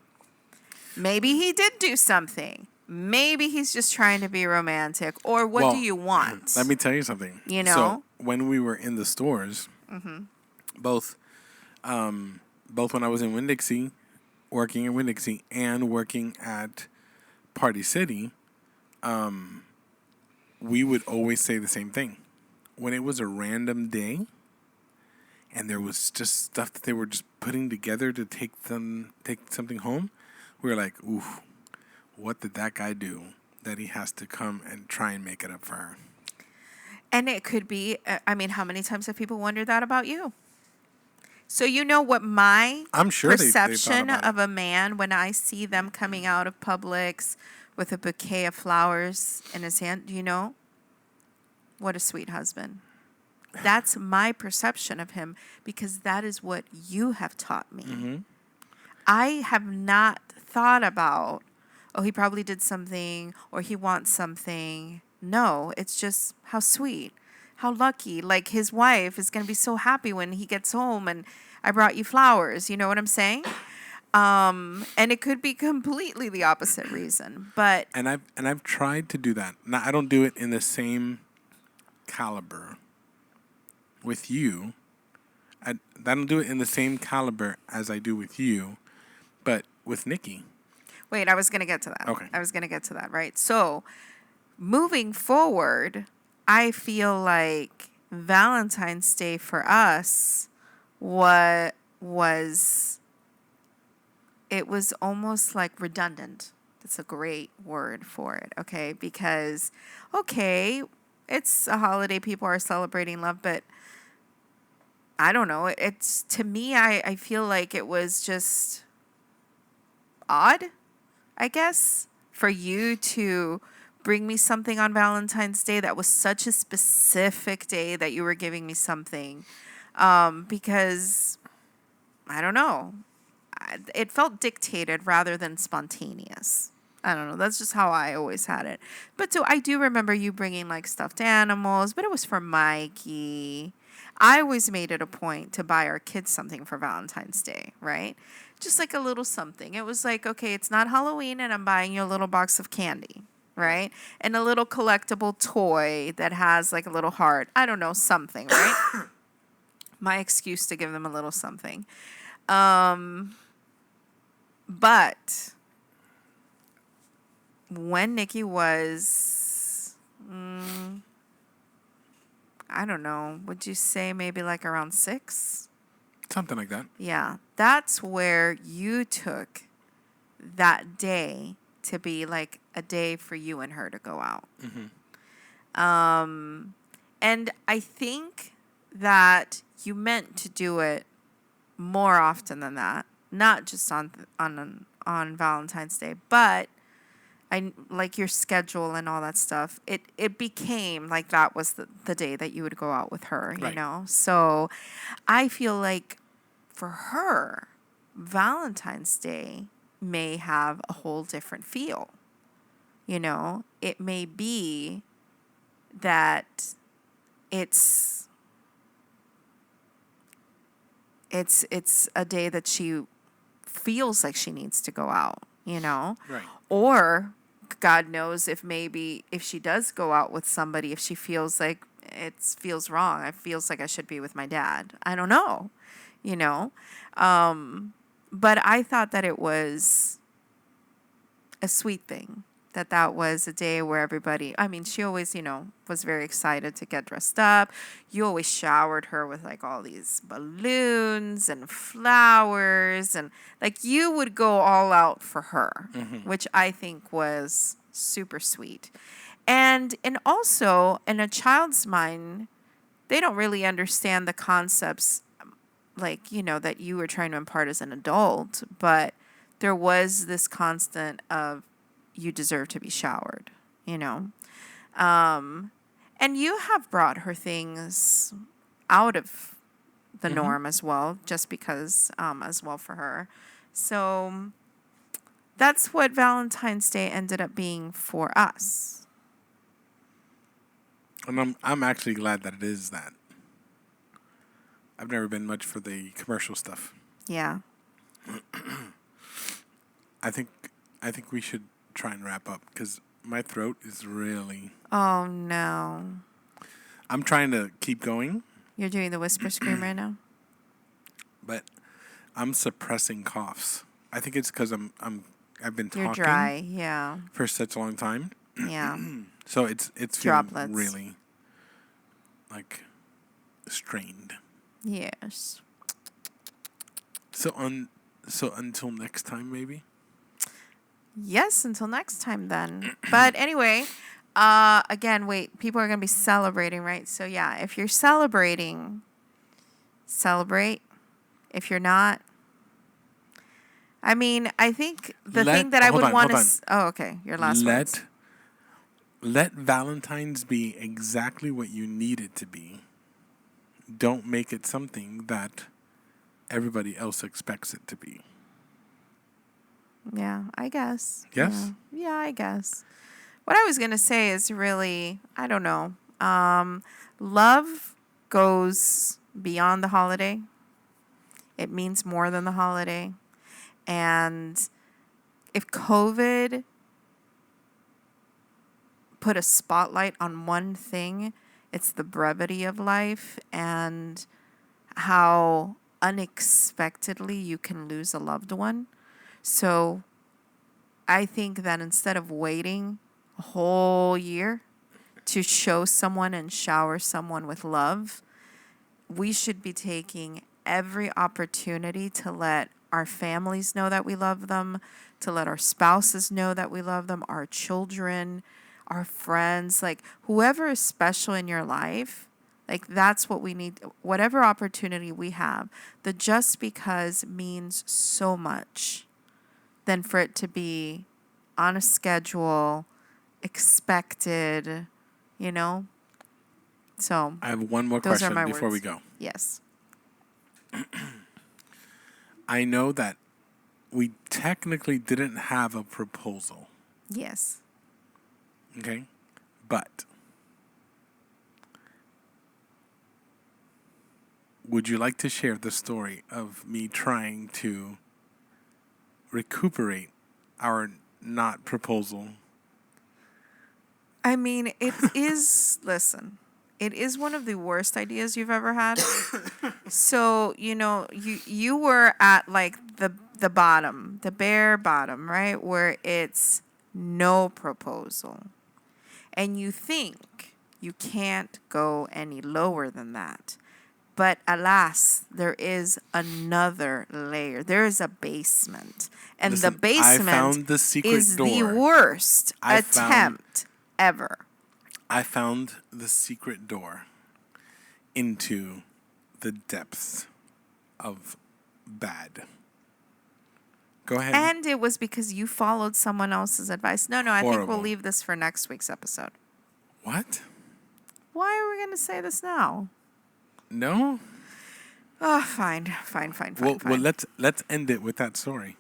Maybe he did do something. Maybe he's just trying to be romantic. Or what do Well, you want? let me tell you something. You know? So when we were in the stores, both both when I was in Winn-Dixie, working in Winn-Dixie, and working at Party City, we would always say the same thing. When it was a random day, and there was just stuff that they were just putting together to take something home, we were like, "Ooh, what did that guy do that he has to come and try and make it up for her?" And it could be, I mean, how many times have people wondered that about you? So you know what my I'm sure they perception thought about of a man when I see them coming out of Publix with a bouquet of flowers in his hand, do you know? What a sweet husband. That's my perception of him because that is what you have taught me. Mm-hmm. I have not thought about, oh, he probably did something or he wants something. No, it's just how sweet, how lucky. Like his wife is going to be so happy when he gets home and I brought you flowers. You know what I'm saying? And it could be completely the opposite reason. But And I've tried to do that. Now I don't do it in the same caliber with you. I don't do it in the same caliber as I do with you, but with Nikki. wait, I was going to get to that. Okay. I was going to get to that, right? So moving forward, I feel like Valentine's Day for us was it was almost like redundant. That's a great word for it, okay? Because okay, it's a holiday, people are celebrating love, but I don't know. It's to me I feel like it was just odd, I guess, for you to bring me something on Valentine's Day that was such a specific day that you were giving me something. Because, I don't know, it felt dictated rather than spontaneous. I don't know. That's just how I always had it. But so I do remember you bringing like stuffed animals, but it was for Mikey. I always made it a point to buy our kids something for Valentine's Day, right? Just like a little something. It was like, okay, it's not Halloween and I'm buying you a little box of candy, right? And a little collectible toy that has like a little heart. I don't know, something, right? My excuse to give them a little something. But when Nikki was, I don't know, would you say maybe like around 6? Something like that. Yeah, that's where you took that day to be like a day for you and her to go out. Mm-hmm. And I think that you meant to do it more often than that, not just on Valentine's Day, but I like your schedule and all that stuff. It became like that was the day that you would go out with her, you Right. know. So I feel like for her, Valentine's Day may have a whole different feel. You know, it may be that it's it's a day that she feels like she needs to go out, you know? Right. Or God knows if she does go out with somebody, if she feels like it feels wrong. It feels like I should be with my dad. I don't know, you know? But I thought that it was a sweet thing. That was a day where everybody, I mean, she always, you know, was very excited to get dressed up. You always showered her with like all these balloons and flowers. And like you would go all out for her, which I think was super sweet. And also, in a child's mind, they don't really understand the concepts like, you know, that you were trying to impart as an adult. But there was this constant of, you deserve to be showered, you know? And you have brought her things out of the norm as well, just because, as well for her. So that's what Valentine's Day ended up being for us. And I'm actually glad that it is that. I've never been much for the commercial stuff. Yeah. I think we should try and wrap up because my throat is really. Oh, no. I'm trying to keep going, You're doing the whisper scream right now? but I'm suppressing coughs. I think it's because I've been talking You're dry. Yeah. for such a long time, Yeah. so it's feeling Droplets. really like strained. Yes. So until next time, maybe. Yes, until next time then. But anyway, again, wait, people are going to be celebrating, right? So yeah, if you're celebrating, celebrate. If you're not, I mean, I think the thing that I would want to oh, okay, your last words. Let Valentine's be exactly what you need it to be. Don't make it something that everybody else expects it to be. Yeah, I guess. Yes? Yeah, I guess. What I was going to say is really, I don't know. Love goes beyond the holiday. It means more than the holiday. And if COVID put a spotlight on one thing, it's the brevity of life and how unexpectedly you can lose a loved one. So I think that instead of waiting a whole year to show someone and shower someone with love, we should be taking every opportunity to let our families know that we love them, to let our spouses know that we love them, our children, our friends, like whoever is special in your life. Like that's what we need. Whatever opportunity we have, the just because means so much than for it to be on a schedule, expected, you know? So I have one more those are question my before we words. go. Yes. I know that we technically didn't have a proposal, Yes. okay? But would you like to share the story of me trying to recuperate our not proposal? I mean, it is, listen, it is one of the worst ideas you've ever had. So, you know, you were at like the bottom, the bare bottom, right? Where it's no proposal. And you think you can't go any lower than that. But alas, there is another layer. There is a basement. And Listen, the basement I found the secret is the door. worst I attempt ever. I found the secret door. into the depths of bad. Go ahead. And it was because you followed someone else's advice. No, I think we'll Horrible. leave this for next week's episode. What? Why are we going to say this now? No? Oh, fine. Well, let's end it with that story.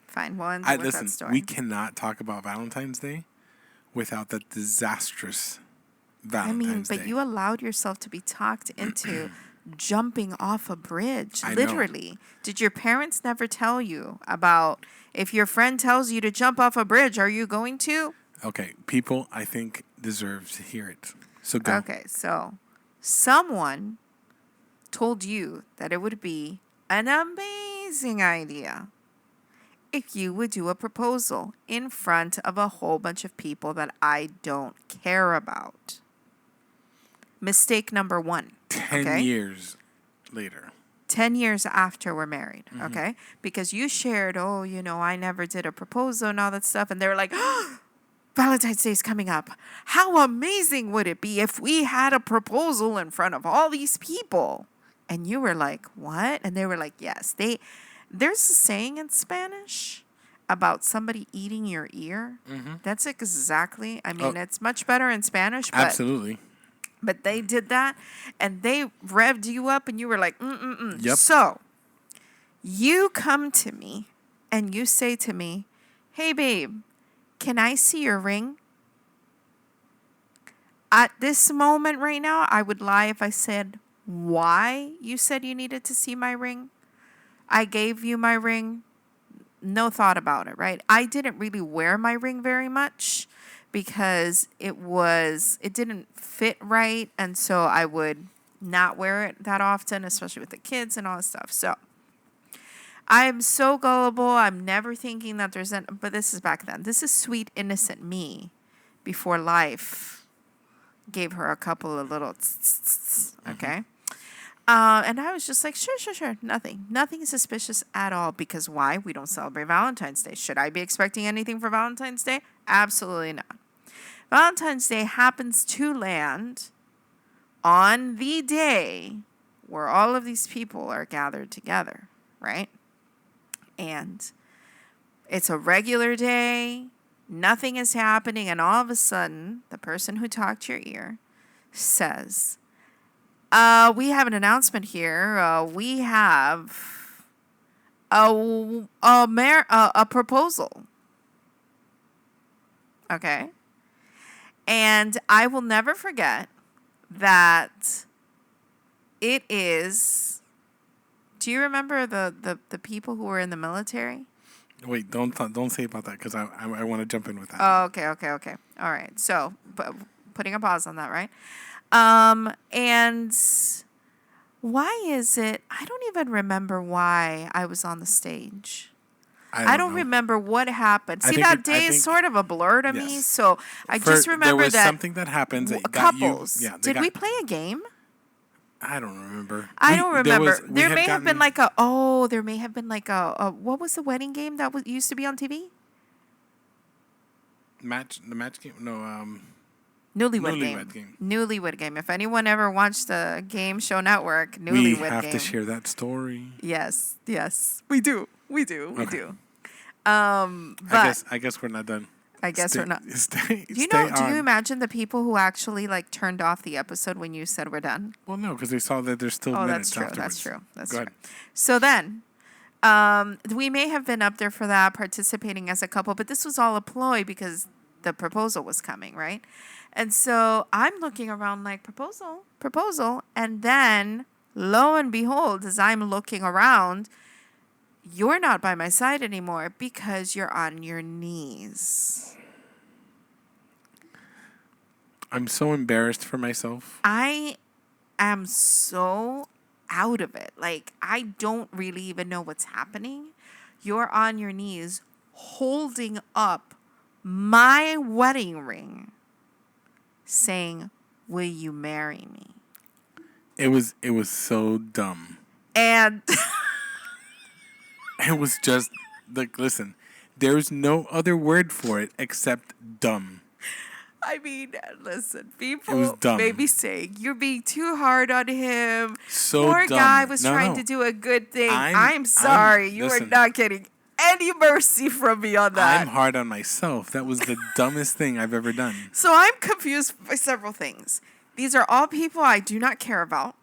Fine, we'll end it with Listen, that story. we cannot talk about Valentine's Day without that disastrous Valentine's Day. But you allowed yourself to be talked into jumping off a bridge, I know. literally. Did your parents never tell you about if your friend tells you to jump off a bridge, are you going to? Okay, people, I think, deserve to hear it. So go. Okay, so someone told you that it would be an amazing idea if you would do a proposal in front of a whole bunch of people that I don't care about. Mistake number 1. 10 years later. 10 years after we're married, okay? Because you shared, I never did a proposal and all that stuff. And they were like, Valentine's Day is coming up. How amazing would it be if we had a proposal in front of all these people? And you were like, what? And they were like, yes. There's a saying in Spanish about somebody eating your ear. That's exactly, it's much better in Spanish. But Absolutely. But they did that, and they revved you up, and you were like, Yep. So, you come to me, and you say to me, hey, babe, can I see your ring? At this moment right now, I would lie if I said why you said you needed to see my ring. I gave you my ring. No thought about it, right? I didn't really wear my ring very much because it didn't fit right. And so I would not wear it that often, especially with the kids and all this stuff. So I'm so gullible. I'm never thinking that but this is back then. This is sweet, innocent me before life gave her a couple of little okay? And I was just like, sure. Nothing suspicious at all. Because why? We don't celebrate Valentine's Day. Should I be expecting anything for Valentine's Day? Absolutely not. Valentine's Day happens to land on the day where all of these people are gathered together, right? And it's a regular day. Nothing is happening. And all of a sudden, the person who talked to your ear says, we have an announcement here. We have a proposal. Okay. And I will never forget that it is. Do you remember the people who were in the military? Wait, don't say about that because I want to jump in with that. Oh, okay. All right. So, putting a pause on that, right? And why is it? I don't even remember why I was on the stage. I don't remember what happened. See, that day is sort of a blur to me. So I just remember there was that something that happened that couples. Did we play a game? I don't remember. I don't remember. There may have been like a what was the wedding game that used to be on TV? The match game? No, Newlywed game. Newlywed Game. If anyone ever watched the Game Show Network, Newlywed Game. We have to share that story. Yes. We do. Okay. But I guess we're not done. I guess we're not. Do you imagine the people who actually turned off the episode when you said we're done? Well, no, because they saw that there's still minutes afterwards. That's true. Go ahead. So then, we may have been up there for that, participating as a couple, but this was all a ploy because the proposal was coming, right? And so I'm looking around like, proposal. And then, lo and behold, as I'm looking around, you're not by my side anymore because you're on your knees. I'm so embarrassed for myself. I am so out of it. Like, I don't really even know what's happening. You're on your knees holding up my wedding ring saying, will you marry me? It was so dumb. And it was just like, listen, there's no other word for it except dumb. I mean, listen, It was people dumb. may be saying you're being too hard on him. So Poor dumb. guy was No, trying no. to do a good thing. I'm- I'm sorry. You are listen. not getting any mercy from me on that. I'm hard on myself. That was the dumbest thing I've ever done. So I'm confused by several things. These are all people I do not care about.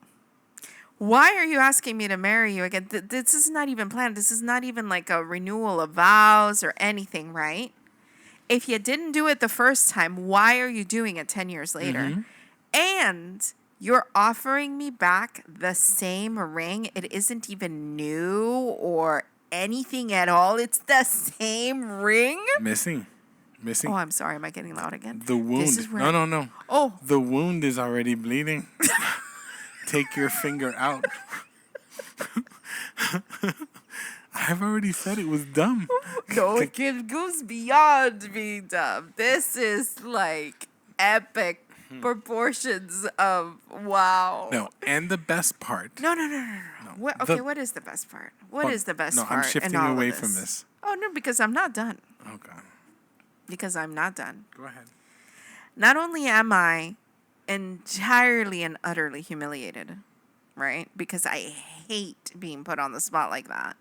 Why are you asking me to marry you again? This is not even planned. This is not even like a renewal of vows or anything, right? If you didn't do it the first time, why are you doing it 10 years later? And you're offering me back the same ring. It isn't even new or anything at all. It's the same ring. Missing. Oh, I'm sorry. Am I getting loud again? The wound. This is where No. Oh, The wound is already bleeding. Take your finger out. I've already said it was dumb. no, it goes beyond being dumb. This is like epic proportions of wow. No, and the best part. No. What, okay, The- what is the best part? What is the best No, part? I'm shifting in all away of from this. Oh, no, because I'm not done. Oh, God. Because I'm not done. Go ahead. Not only am I entirely and utterly humiliated, right? Because I hate being put on the spot like that.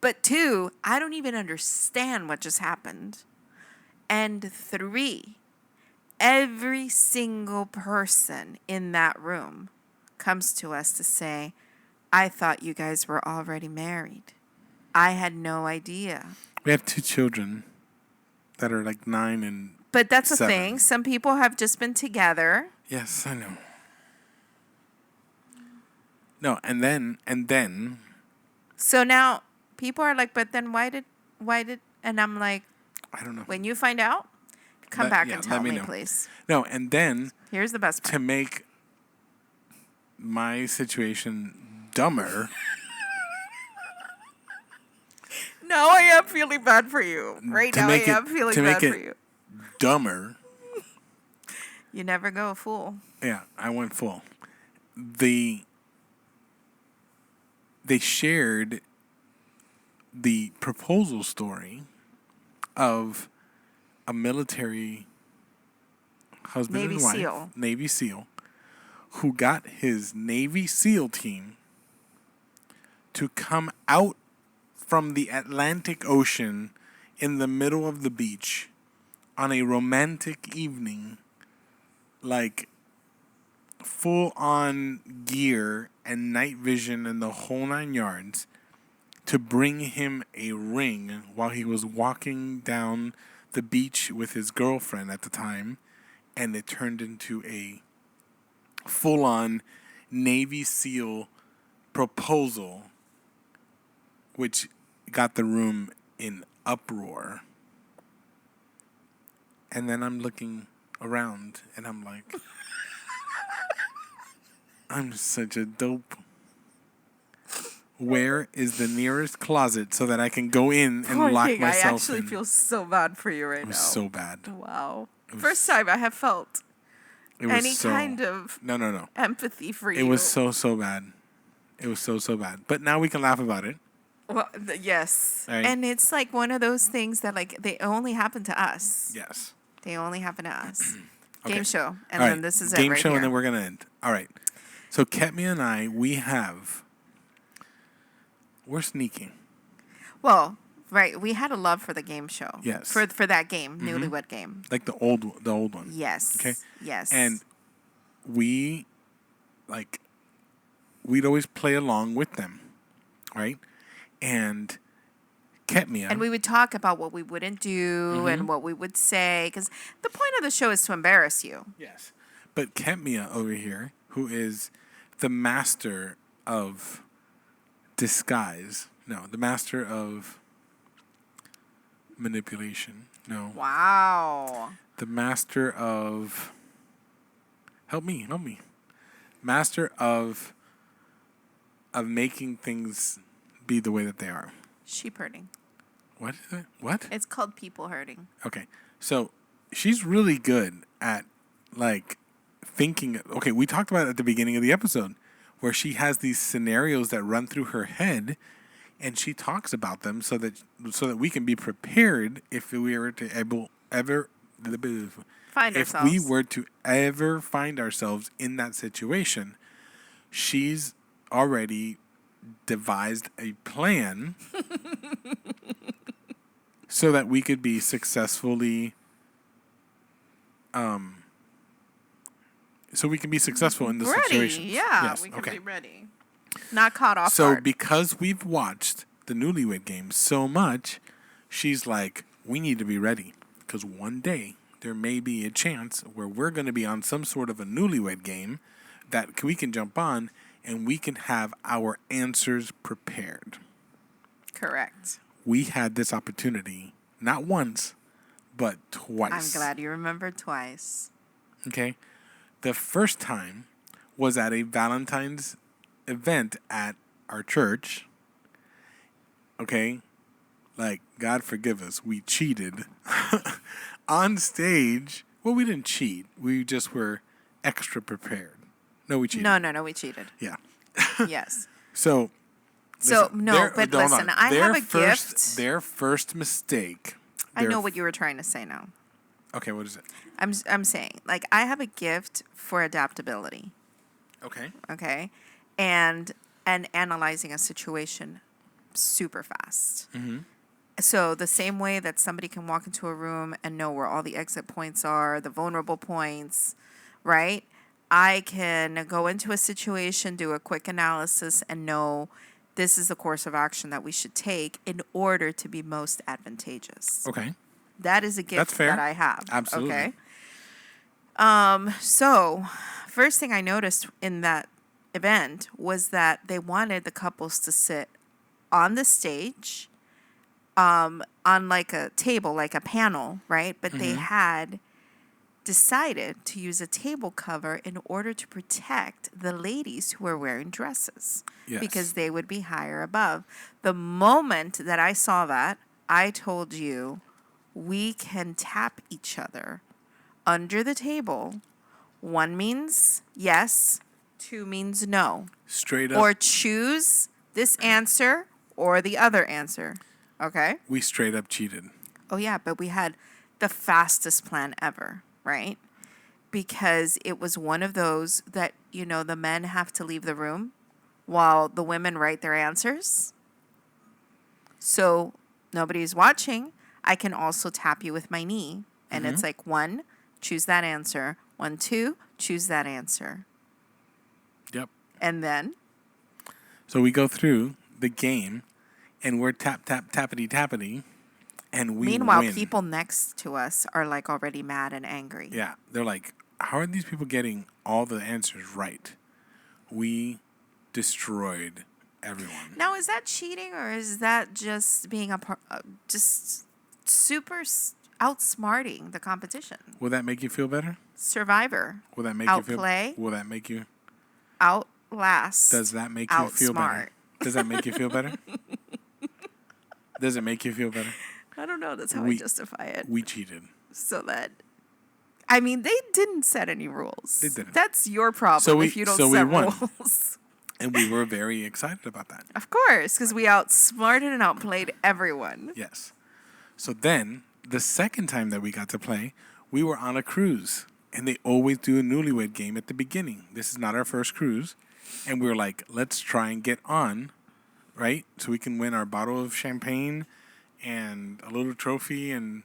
But 2, I don't even understand what just happened. And 3, every single person in that room comes to us to say, I thought you guys were already married. I had no idea. We have 2 children that are like 9 and... But that's the 7. thing. Some people have just been together. Yes, I know. No, and then... So now people are like, but then why did, and I'm like, I don't know. when you find out, come back and tell let me me, know. please. No, and then Here's the best part. to make my situation dumber... No, I am feeling bad for you. Right To now, I make it- am feeling to make bad it- for you. dumber... You never go a fool. Yeah, I went full. They shared the proposal story of a military husband Navy and wife, SEAL. Navy SEAL, who got his Navy SEAL team to come out from the Atlantic Ocean in the middle of the beach on a romantic evening, like full on gear and night vision and the whole 9 yards, to bring him a ring while he was walking down the beach with his girlfriend at the time, and it turned into a full on Navy SEAL proposal, which got the room in uproar. And then I'm looking around and I'm like, I'm such a dope. Where is the nearest closet so that I can go in and Poor lock thing, myself I actually in? feel so bad for you right It was now. so bad. Wow. was- First time I have felt It was any so, kind of No. empathy for you. It was so bad. It was so bad. But now we can laugh about it. Well, yes. Right. And it's like one of those things that like they only happen to us. Yes. They only happen to us. Okay. Game show. And All then right. this is Game it right show, here. and then we're going to end. All right. So Ketmi and I, we're sneaking. Well, right. We had a love for the game show. Yes. For that game, Newlywed Game. Like the old one. Yes. Okay. Yes. And we'd always play along with them, right? And Ketmia. And we would talk about what we wouldn't do and what we would say. Because the point of the show is to embarrass you. Yes. But Ketmia over here, who is the master of disguise. No, the master of manipulation. No. Wow. The master of... Help me. Master of making things be the way that they are. Sheep herding. What is it? What? It's called people herding. Okay. So she's really good at like thinking. Okay, we talked about it at the beginning of the episode where she has these scenarios that run through her head and she talks about them so that we can be prepared if we were to find if ourselves. we were to ever find ourselves in that situation, she's already devised a plan so that we could be successfully so we can be successful in the ready. situation. Yeah, Yes. we can Okay. be ready. Not caught off So guard. because we've watched the Newlywed Game so much, she's like, we need to be ready because one day there may be a chance where we're going to be on some sort of a Newlywed Game that we can jump on and we can have our answers prepared. Correct. We had this opportunity not once, but twice. I'm glad you remembered twice. Okay. The first time was at a Valentine's event at our church. Okay. Like, God forgive us. We cheated on stage. Well, we didn't cheat. We just were extra prepared. No, we cheated. No, we cheated. Yeah. Yes. So, So, listen, no, their- but hold listen, on. I Their have a gift. Their first mistake. I know what you were trying to say now. Okay, what is it? I'm saying, like, I have a gift for adaptability, Okay. okay? And analyzing a situation super fast. Mm-hmm. So the same way that somebody can walk into a room and know where all the exit points are, the vulnerable points, right? I can go into a situation, do a quick analysis, and know this is the course of action that we should take in order to be most advantageous. Okay. That is a gift That's fair. that I have. Absolutely. Okay. So first thing I noticed in that event was that they wanted the couples to sit on the stage, on like a table, like a panel, right? But they had decided to use a table cover in order to protect the ladies who were wearing dresses. Yes. Because they would be higher above. The moment that I saw that, I told you, we can tap each other under the table. 1 means yes, 2 means no. Straight up. Or choose this answer or the other answer. Okay? We straight up cheated. Oh, yeah, but we had the fastest plan ever, right? Because it was one of those that, you know, the men have to leave the room while the women write their answers. So nobody's watching. I can also tap you with my knee. And it's like 1, choose that answer. 1, 2, choose that answer. Yep. And then? So we go through the game and we're tappity, and we Meanwhile, win. people next to us are like already mad and angry. Yeah. They're like, how are these people getting all the answers right? We destroyed everyone. Now, is that cheating or is that just being just super outsmarting the competition? Will that make you feel better? Survivor. Will that make Outplay. you feel? Will that make you? Outlast. Does that make you feel better? Outsmart. Does that make you feel better? Does it make you feel better? I don't know. That's how I justify it. We cheated. So that, I mean, they didn't set any rules. They didn't. That's your problem So if you don't we set won. rules. And we were very excited about that. Of course, because we outsmarted and outplayed everyone. Yes. So then, the second time that we got to play, we were on a cruise. And they always do a Newlywed Game at the beginning. This is not our first cruise. And we were like, let's try and get on, right? So we can win our bottle of champagne and a little trophy and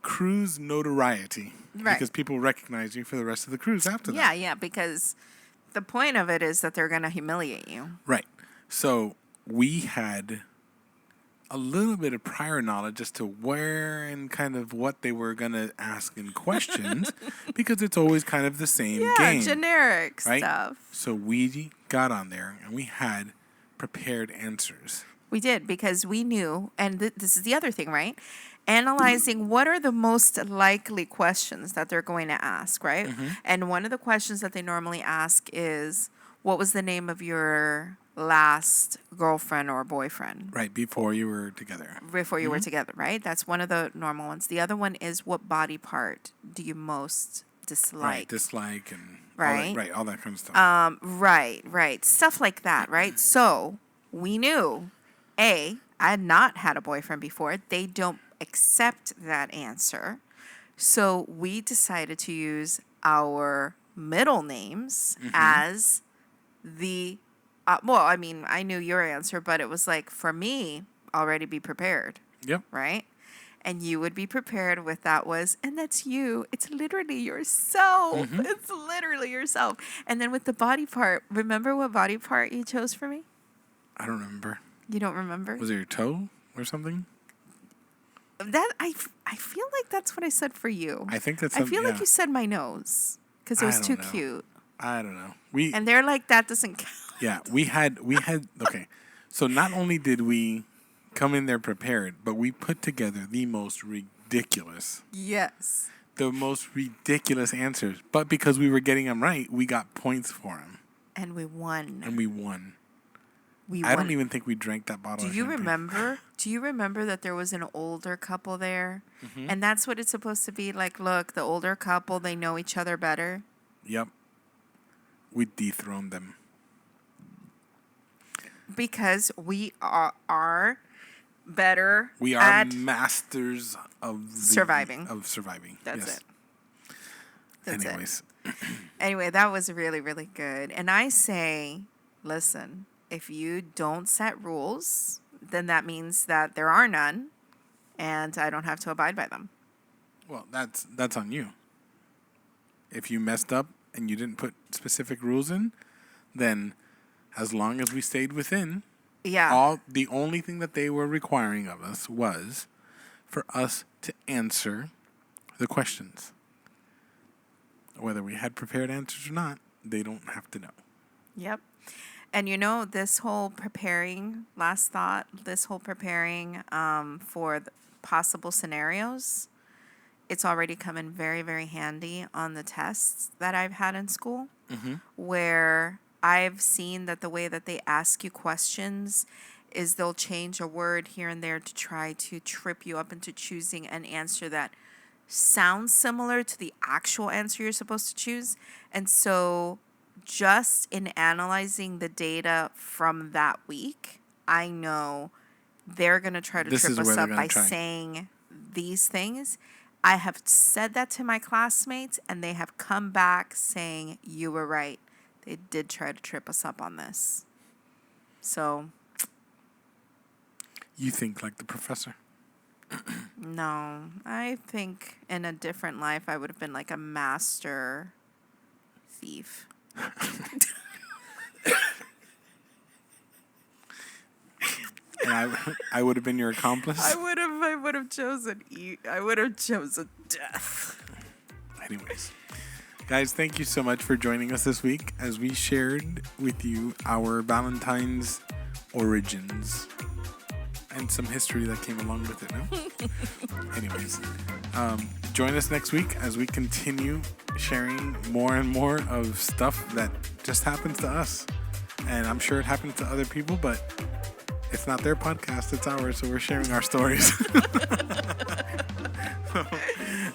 cruise notoriety. Right. Because people recognize you for the rest of the cruise after that. Yeah, because the point of it is that they're going to humiliate you. Right. So we had a little bit of prior knowledge as to where and kind of what they were going to ask in questions because it's always kind of the same game. Generic right? stuff. So we got on there and we had prepared answers. We did because we knew, and this is the other thing, right? Analyzing what are the most likely questions that they're going to ask, right? And one of the questions that they normally ask is, what was the name of your last girlfriend or boyfriend? Right, before you were together. Before you were together, right? That's one of the normal ones. The other one is, what body part do you most dislike? Right, dislike and Right. all that kind of stuff. Right. Stuff like that, right? So we knew, I had not had a boyfriend before. They don't accept that answer. So we decided to use our middle names as the, well, I mean, I knew your answer, but it was like, for me, already be prepared, Yep. right? And you would be prepared with that was, and that's you. It's literally yourself. It's literally yourself. And then with the body part, remember what body part you chose for me? I don't remember. You don't remember? Was it your toe or something? That I feel like that's what I said for you. I think that's. I feel like you said my nose because it was too cute. I don't know. And they're like, that doesn't count. Yeah, we had okay. So not only did we come in there prepared, but we put together the most ridiculous answers. But because we were getting them right, we got points for them. And we won. I don't even think we drank that bottle. Do you remember that there was an older couple there? And that's what it's supposed to be like. Look, the older couple, they know each other better. Yep. We dethroned them. Because we are better. We are masters of surviving. That's it. Anyways. Anyway, that was really, really good. And I say, listen, if you don't set rules, then that means that there are none, and I don't have to abide by them. Well, that's on you. If you messed up and you didn't put specific rules in, then as long as we stayed within, the only thing that they were requiring of us was for us to answer the questions. Whether we had prepared answers or not, they don't have to know. Yep. And this whole preparing for the possible scenarios, it's already come in very, very handy on the tests that I've had in school, where I've seen that the way that they ask you questions is they'll change a word here and there to try to trip you up into choosing an answer that sounds similar to the actual answer you're supposed to choose. And so just in analyzing the data from that week, I know they're going to try to trip us up by saying these things. I have said that to my classmates, and they have come back saying, you were right. They did try to trip us up on this. So. You think like the professor? No. I think in a different life, I would have been like a master thief. And I would have been your accomplice? I would have chosen death. Anyways. Guys, thank you so much for joining us this week as we shared with you our Valentine's origins and some history that came along with it. No? Anyways, join us next week as we continue sharing more and more of stuff that just happens to us. And I'm sure it happens to other people, but it's not their podcast, it's ours, so we're sharing our stories.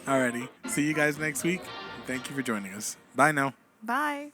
Alrighty, see you guys next week. Thank you for joining us. Bye now. Bye.